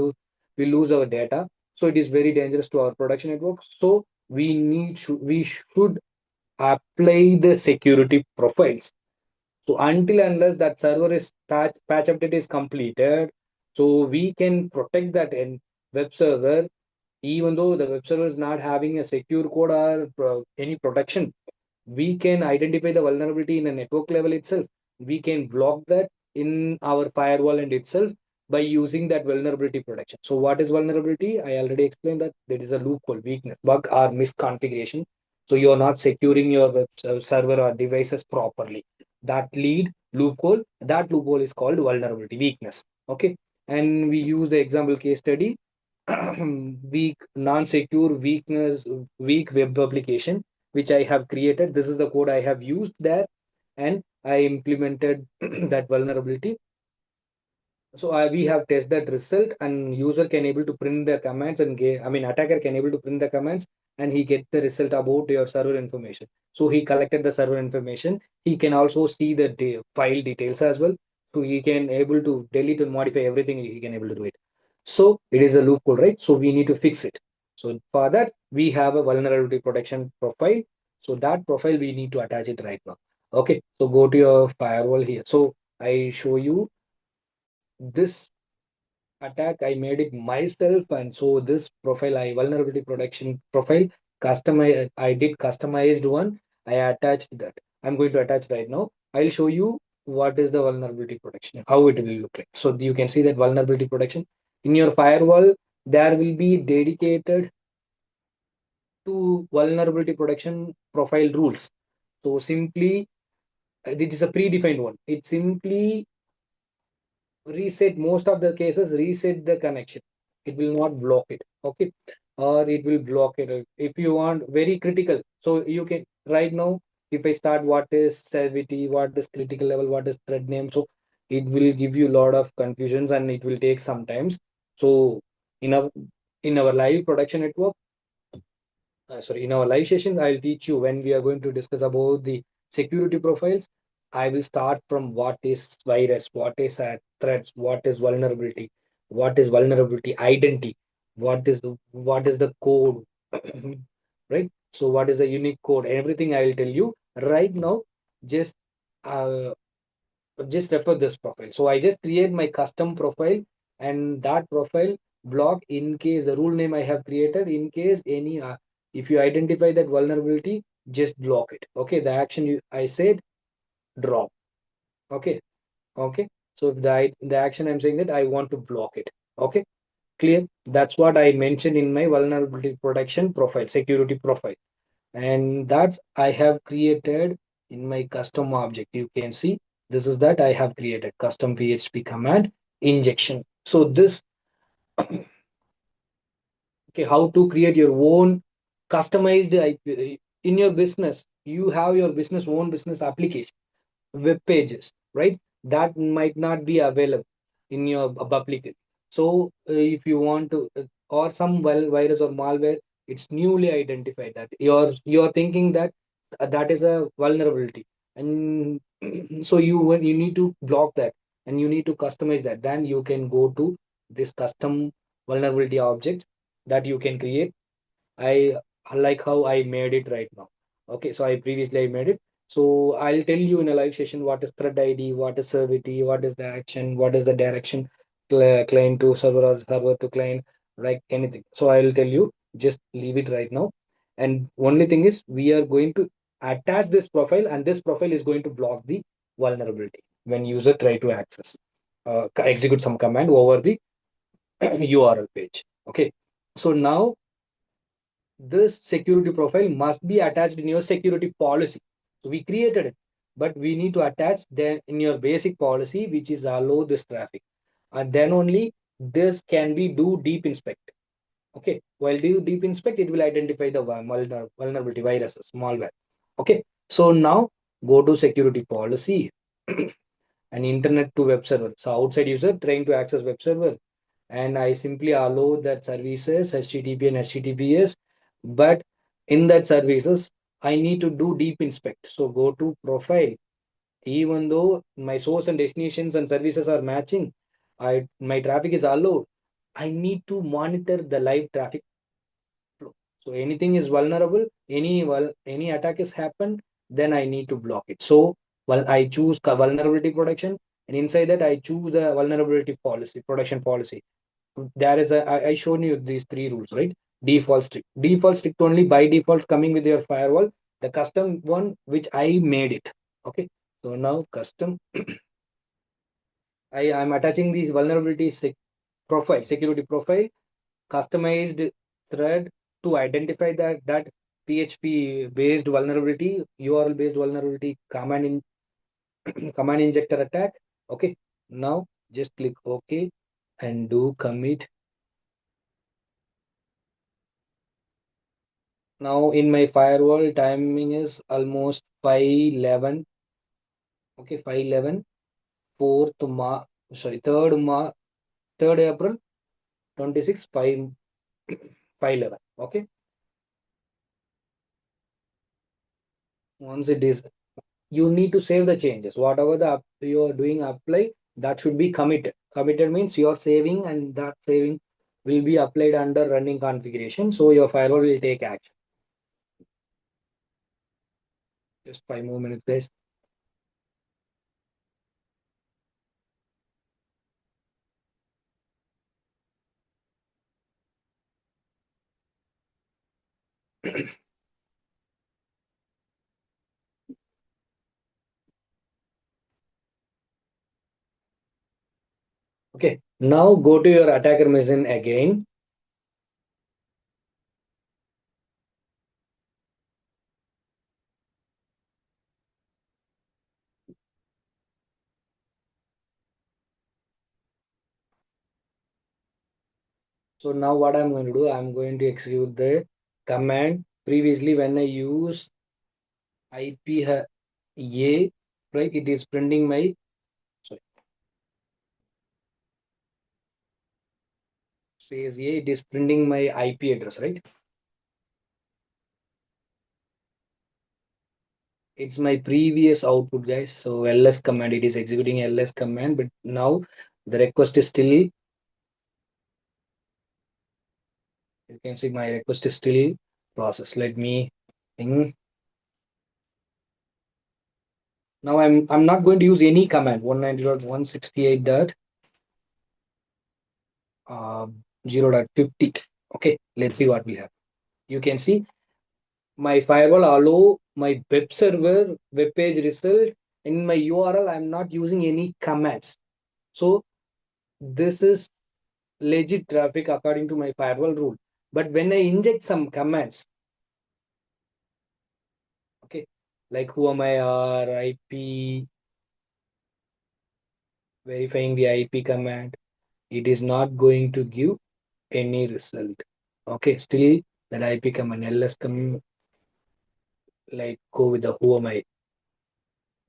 lose our data. So it is very dangerous to our production network. So we should apply the security profiles. So until unless that server is patch update is completed, so we can protect that in web server, even though the web server is not having a secure code or any protection. We can identify the vulnerability in a network level itself. We can block that, in our firewall and itself by using that vulnerability protection. So what is vulnerability? I already explained that there is a loophole, weakness, bug, or misconfiguration. So you are not securing your server or devices properly. That lead loophole, that loophole is called vulnerability, weakness. Okay. And we use the example case study, weak, non-secure, weak web application, which I have created. This is the code I have used there, and I implemented that vulnerability. So we have tested that result, and user can able to print the commands and get, I mean, attacker can able to print the commands, and he get the result about your server information. So he collected the server information. He can also see the file details as well. So he can able to delete and modify everything. He can able to do it. So it is a loophole, right? So we need to fix it. So for that, we have a vulnerability protection profile. So that profile we need to attach it right now. Okay. So go to your firewall here. So I show you this attack. I made it myself, and so this profile, I vulnerability protection profile, customize, I did customized one. I attached that. I'm going to attach right now. I'll show you what is the vulnerability protection, how it will look like. So you can see that vulnerability protection in your firewall, there will be dedicated to vulnerability protection profile rules. So simply, it is a predefined one. It simply reset, most of the cases reset the connection. It will not block it. Okay. Or it will block it if you want very critical. So you can right now, if I start what is severity, what is critical level, what is thread name, so it will give you a lot of confusions and it will take some times. So in our in our live production network, sorry, in our live session, I'll teach you when we are going to discuss about the security profiles. I will start from what is virus, what is threats, what is vulnerability identity, what is the code, right? So what is the unique code? Everything I will tell you right now. Just uh, just refer this profile. So I just create my custom profile, and that profile block in case the rule name I have created, in case any if you identify that vulnerability, just block it. Okay, the action I said drop. Okay, okay. So the action I'm saying that I want to block it. Okay, clear. That's what I mentioned in my vulnerability protection profile, security profile, and that's I have created in my custom object. You can see this is that I have created custom PHP command injection. So this, okay, how to create your own customized IP in your business. You have your business application, web pages, right? That might not be available in your public. So if you want to, or some virus or malware, it's newly identified that you're thinking that that is a vulnerability, and so you need to block that, and you need to customize that. Then you can go to this custom vulnerability object that you can create. I like how I made it right now. Okay, so I made it. So I'll tell you in a live session what is thread ID, what is servity, what is the action, what is the direction, client to server or server to client, like anything. So I'll tell you, just leave it right now. And only thing is we are going to attach this profile, and this profile is going to block the vulnerability when user try to access, execute some command over the URL page. Okay. So now this security profile must be attached in your security policy. So we created it, but we need to attach then in your basic policy, which is allow this traffic. And then only this can be do deep inspect. Okay. While do deep inspect, it will identify the vulnerability viruses, malware. Okay. So now go to security policy and internet to web server. So outside user trying to access web server, and I simply allow that services HTTP and HTTPS. But in that services, I need to do deep inspect. So go to profile. Even though my source and destinations and services are matching, my traffic is allowed. I need to monitor the live traffic flow. So anything is vulnerable, any attack has happened, then I need to block it. So well, I choose vulnerability protection, and inside that I choose the vulnerability policy, protection policy. There is I shown you these three rules, right? Default strict only by default coming with your firewall. The custom one which I made it. Okay. So now custom I'm attaching these vulnerability profile, security profile, customized thread to identify that PHP based vulnerability, URL based vulnerability command injector attack. Okay, now just click OK and do commit. Now in my firewall timing is almost 5:11. Okay, 5:11, 4th March, sorry, 3rd April 26, 5:11. Okay, once it is, you need to save the changes. Whatever you are doing apply, that should be committed. Committed means you are saving, and that saving will be applied under running configuration. So your firewall will take action. Just 5 more minutes, guys. Okay, now go to your attacker machine again. So now what I'm going to do, I'm going to execute the command. Previously, when I use IP A, right, it is printing my, sorry, space A, it is printing my IP address, right? It's my previous output, guys. So ls command, it is executing ls command, but now the request is still, you can see my request is still processed. Let me ping. Now I'm not going to use any command. 190.168 dot 0.50. Okay, let's see what we have. You can see my firewall allow my web server web page result. In my URL, I'm not using any commands. So this is legit traffic according to my firewall rule. But when I inject some commands, okay, like whomir, IP, verifying the IP command, it is not going to give any result. Okay, still that IP command, ls command, like go with the whomir.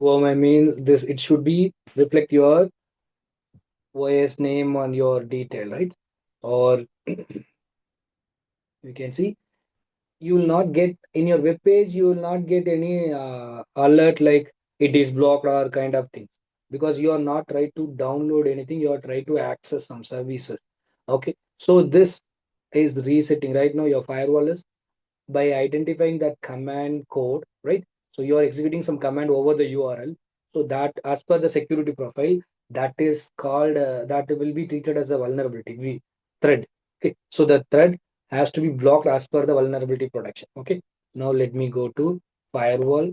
Whomir means this, it should be reflect your OS name on your detail, right? Or you can see you will not get in your web page, you will not get any alert like it is blocked or kind of thing, because you are not trying to download anything, you are trying to access some services. Okay, so this is resetting right now. Your firewall is by identifying that command code, right? So you are executing some command over the URL. So that as per the security profile, that is called, that will be treated as a vulnerability thread. Okay, so the thread has to be blocked as per the vulnerability protection. Okay, now let me go to firewall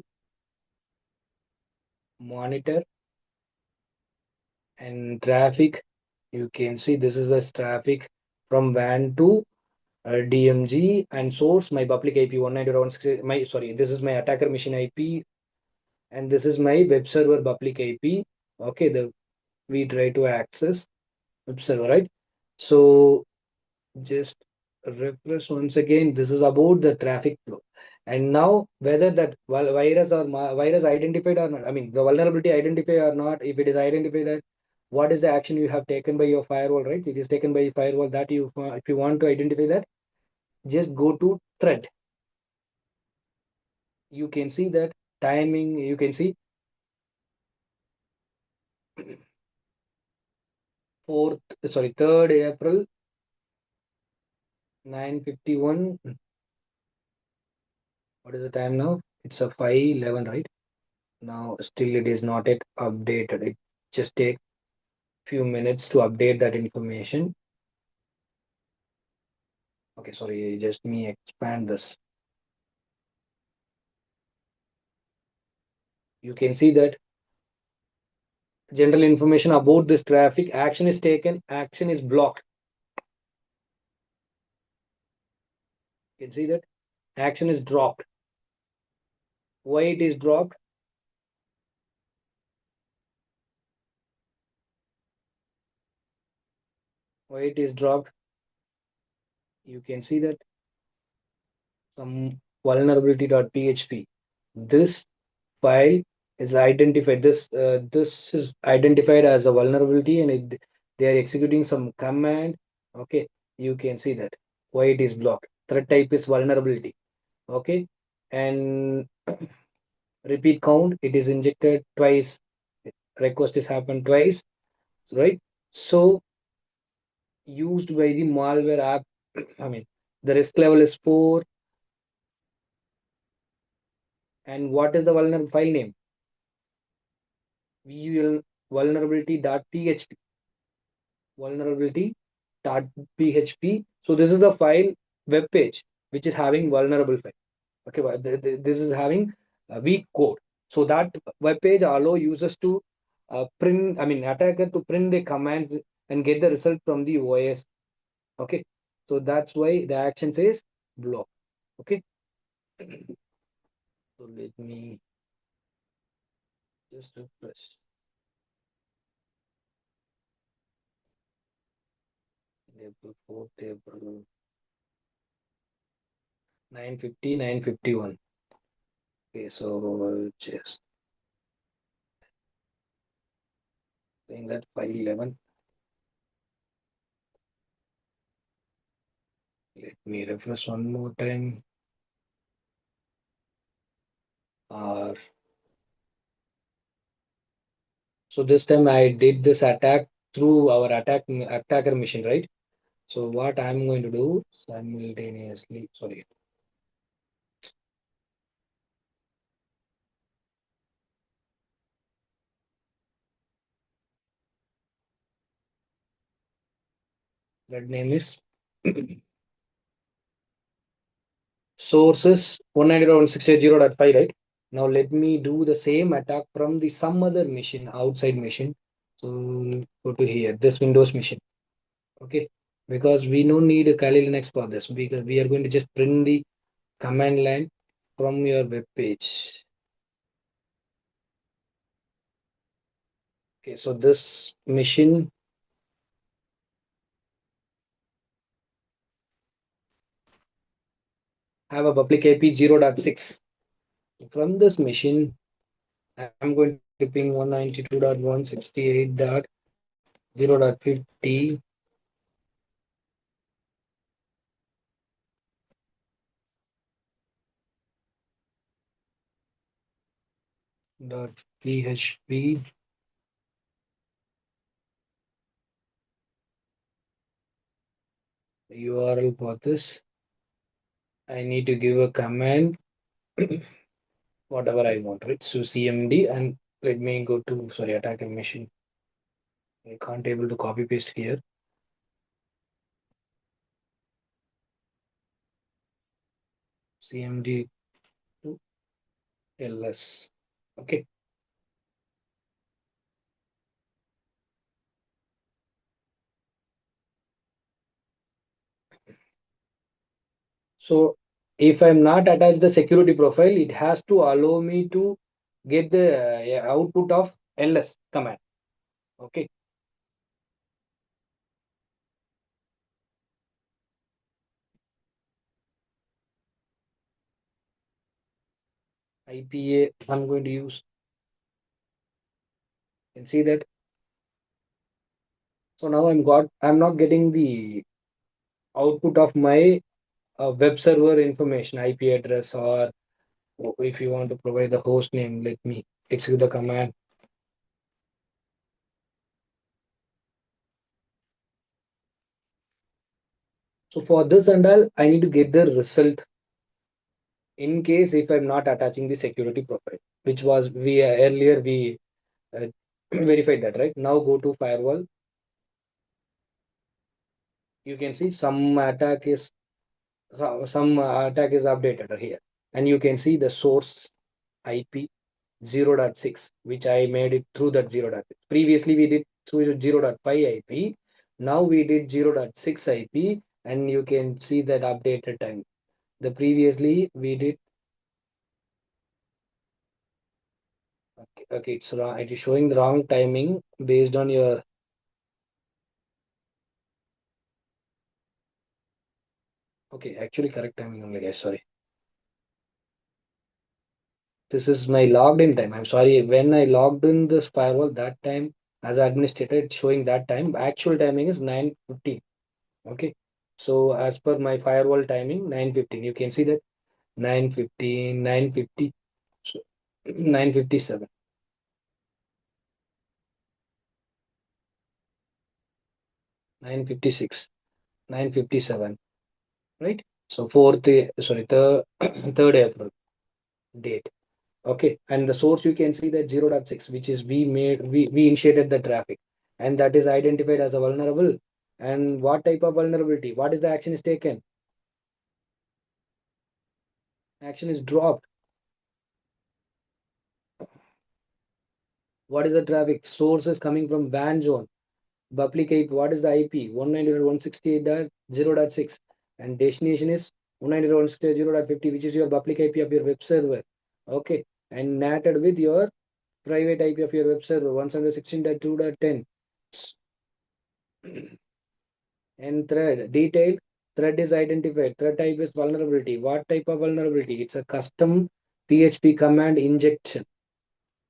monitor and traffic. You can see this is the traffic from WAN to DMG and source my public IP 192.168. My sorry, this is my attacker machine IP, and this is my web server public IP. Okay, the we try to access web server, right? So just refresh once again. This is about the traffic flow, and now whether that virus or virus identified or not, I mean the vulnerability identified or not, if it is identified, that what is the action you have taken by your firewall, right? It is taken by firewall that you, if you want to identify that, just go to thread. You can see that timing, you can see 4th, sorry, 3rd April 9:51. What is the time now? It's a 5:11, right? Now still it is not yet updated. It just take few minutes to update that information. Okay, sorry, just me expand this. You can see that general information about this traffic. Action is taken, action is blocked. You can see that action is dropped. Why it is dropped? Why it is dropped? You can see that some vulnerability.php. This file is identified. This is identified as a vulnerability, and they are executing some command. Okay, you can see that why it is blocked. Threat type is vulnerability. Okay, and repeat count, it is injected twice. Request is happened twice, right? So used by the malware app. I mean, the risk level is 4. And what is the vulnerable file name? vulnerability.php. vulnerability.php. So this is the file web page which is having vulnerable file. Okay, but this is having a weak code. So that web page allow users to print, I mean, attacker to print the commands and get the result from the OS. Okay, so that's why the action says block. Okay, so let me just refresh. Table 4, table 950, 951. Okay, so just saying that file 11. Let me refresh one more time. Uh, so this time I did this attack through our attacker machine, right? So what I'm going to do simultaneously, sorry, that name is sources 192.168.0.5, right? Now let me do the same attack from the some other machine, outside machine. So go to here, this Windows machine. Okay, because we don't need a Kali Linux for this, because we are going to just print the command line from your web page. Okay, so this machine have a public IP 0.6. From this machine, I'm going to ping 192.168.0.50. .php. URL for this. I need to give a command, whatever I want, right? So cmd, and let me go to, sorry, attacker machine. I can't able to copy paste here. CMD to ls. Okay. So if I'm not attached the security profile, it has to allow me to get the output of ls command. Okay. IPA I'm going to use. You can see that. So now I'm not getting the output of my web server information, IP address, or if you want to provide the host name, let me execute the command. So for this and all, I need to get the result in case if I'm not attaching the security profile, which was we earlier we uh, verified that, right? Now go to firewall. You can see some attack is some attack is updated here, and you can see the source IP. 0.6, which I made it through that 0.6. Previously, we did through 0.5 IP. Now we did 0.6 IP, and you can see that updated time. The previously we did, okay, it's wrong. It is showing the wrong timing based on your, okay, actually correct timing only, guys. Sorry. This is my logged in time. I'm sorry. When I logged in this firewall that time as administrator, it's showing that time. Actual timing is 9:15. Okay. So as per my firewall timing, 9:15. You can see that 9:15, 9:50, so 9:57, 9:56, 9:57, right? So sorry, the 3rd April date. Okay, and the source you can see that 0.6, which is we initiated the traffic, and that is identified as a vulnerable. And what type of vulnerability? What is the action is taken? Action is dropped. What is the traffic? Source is coming from WAN zone. Public IP, what is the IP? 192.168.0.6, and destination is 192.168.0.50, which is your public IP of your web server. Okay, and NATed with your private IP of your web server 116.2.10. And thread is identified. Thread type is vulnerability. What type of vulnerability? It's a custom PHP command injection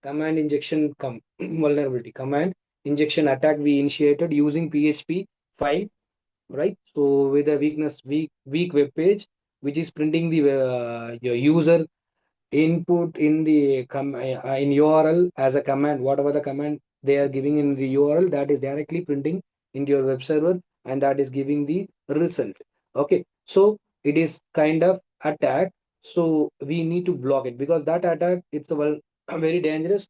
vulnerability, command injection attack we initiated using PHP file, right? So with a weak web page, which is printing the your user input in the in URL as a command, whatever the command they are giving in the URL, that is directly printing into your web server, and that is giving the result. Okay, so it is kind of attack. So we need to block it, because that attack, it's well very dangerous.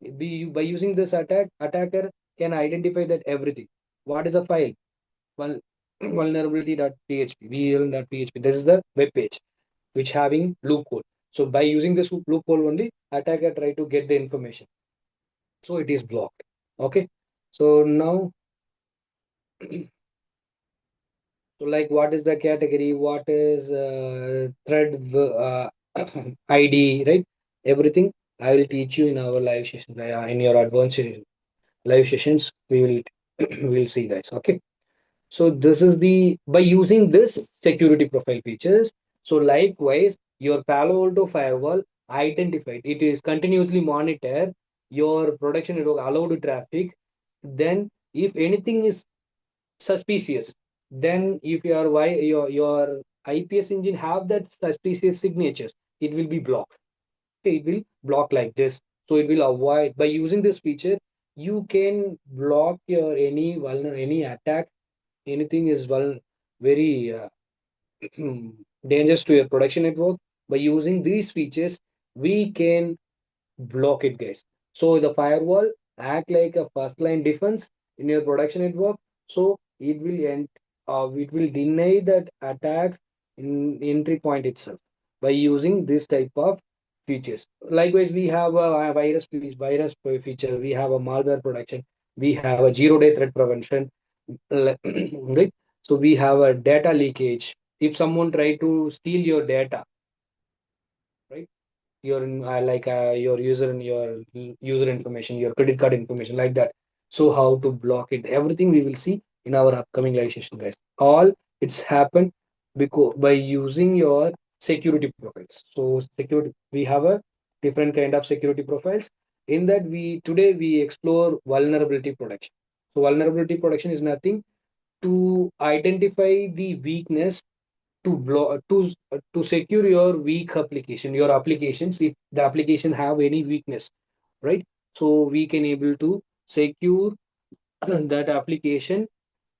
By using this attacker can identify that everything. What is a file? Well, vulnerability.php, vl.php. This is the web page which having loophole. So by using this loophole only, attacker try to get the information. So it is blocked. Okay. So now, so like what is the category? What is thread ID, right? Everything I will teach you in our live sessions. In your advanced live sessions, we will we'll see, guys. Okay. So this is the by using this security profile features. So likewise, your Palo Alto firewall identified. It is continuously monitor your production network allowed traffic. Then, if anything is suspicious, then if your IPS engine have that suspicious signatures, it will be blocked. Okay, it will block like this. So it will avoid, by using this feature, you can block your any attack, anything is very dangerous to your production network. By using these features, we can block it, guys. So the firewall act like a first line defense in your production network. So it will deny that attacks in entry point itself by using this type of features. Likewise, we have a virus feature. We have a malware protection. We have a 0-day threat prevention. Right? So we have a data leakage. If someone try to steal your data, right? Your user information, your credit card information, like that. So how to block it? Everything we will see in our upcoming live session, guys. All it's happened because by using your security profiles. So security, we have a different kind of security profiles. In that we explore vulnerability protection. So vulnerability protection is nothing to identify the weakness to block to secure your weak application, your applications, if the application have any weakness, right? So we can able to secure that application.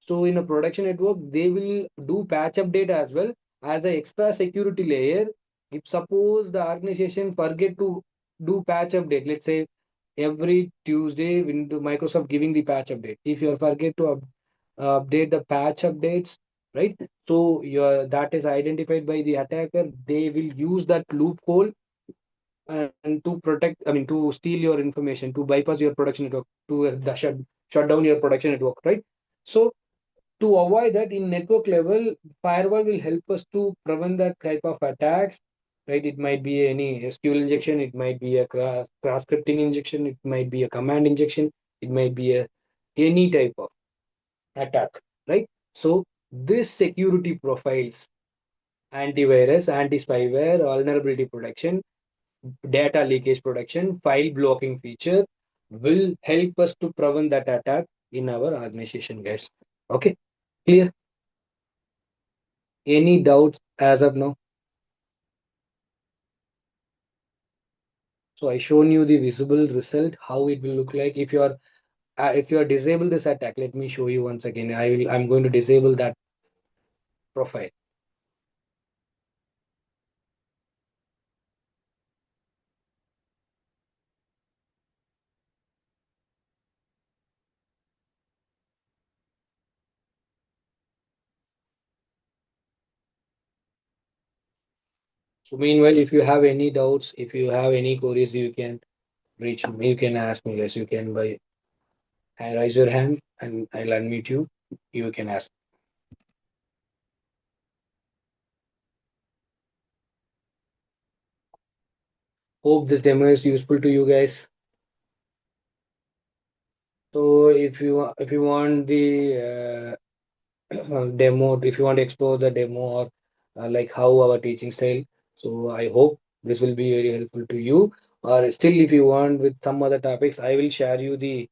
So in a production network, they will do patch update as well as an extra security layer. If suppose the organization forget to do patch update, let's say every Tuesday, when the Microsoft giving the patch update, if you forget to update the patch updates, right? So your that is identified by the attacker. They will use that loophole and to protect, I mean, to steal your information, to bypass your production network, to shut down your production network, right? So to avoid that in network level, firewall will help us to prevent that type of attacks, right? It might be any SQL injection, it might be a cross scripting injection, it might be a command injection, it might be a any type of attack, right? So this security profiles, antivirus, anti-spyware, vulnerability protection, data leakage protection, file blocking feature will help us to prevent that attack in our organization, guys. Okay, clear? Any doubts as of now? So I shown you the visible result, how it will look like if you are disable this attack. Let me show you once again. I'm going to disable that profile. So meanwhile, if you have any doubts, if you have any queries, you can reach me. You can ask me, guys. You can by raise your hand and I'll unmute you. You can ask. Hope this demo is useful to you guys. So if you want the demo, if you want to explore the demo or like how our teaching style, so I hope this will be very helpful to you. Or still, if you want with some other topics, I will share you the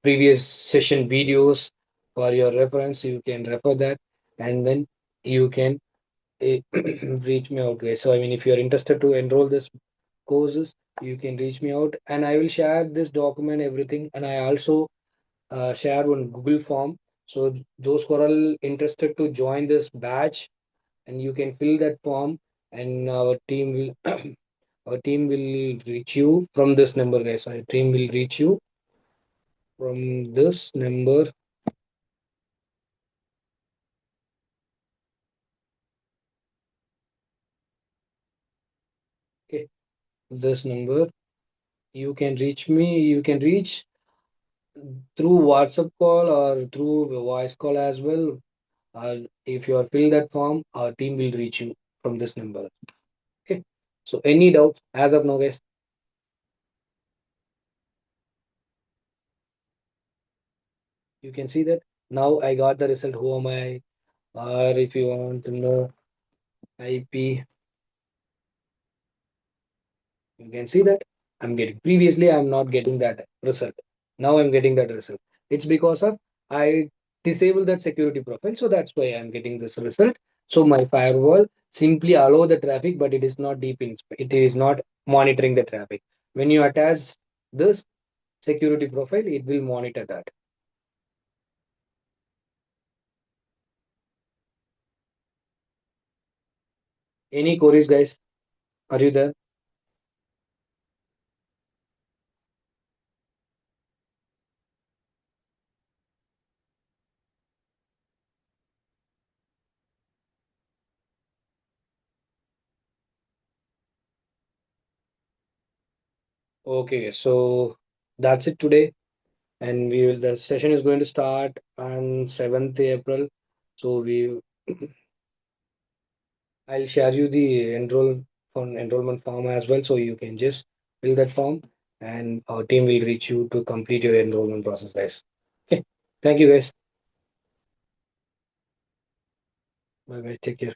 previous session videos for your reference. You can refer that, and then you can reach me out, guys. So I mean, if you are interested to enroll this courses, you can reach me out, and I will share this document, everything, and I also share one Google form. So those who are all interested to join this batch, and you can fill that form, and our team will our team will reach you from this number, guys. Our team will reach you from this number. Okay, this number. You can reach me. You can reach through WhatsApp call or through voice call as well. If you are fill that form, our team will reach you from this number. Okay. So any doubts as of now, guys? You can see that now I got the result. Who am I? Or if you want to know IP, you can see that I'm getting. Previously, I'm not getting that result. Now I'm getting that result. It's because of I disabled that security profile, so that's why I'm getting this result. So my firewall simply allow the traffic, but it is not deep in. It is not monitoring the traffic. When you attach this security profile, it will monitor that. Any queries, guys? Are you there? Okay, so that's it today. And the session is going to start on 7th April. So I'll share you the enrollment form as well. So you can just fill that form and our team will reach you to complete your enrollment process, guys. Okay. Thank you, guys. Bye bye. Take care.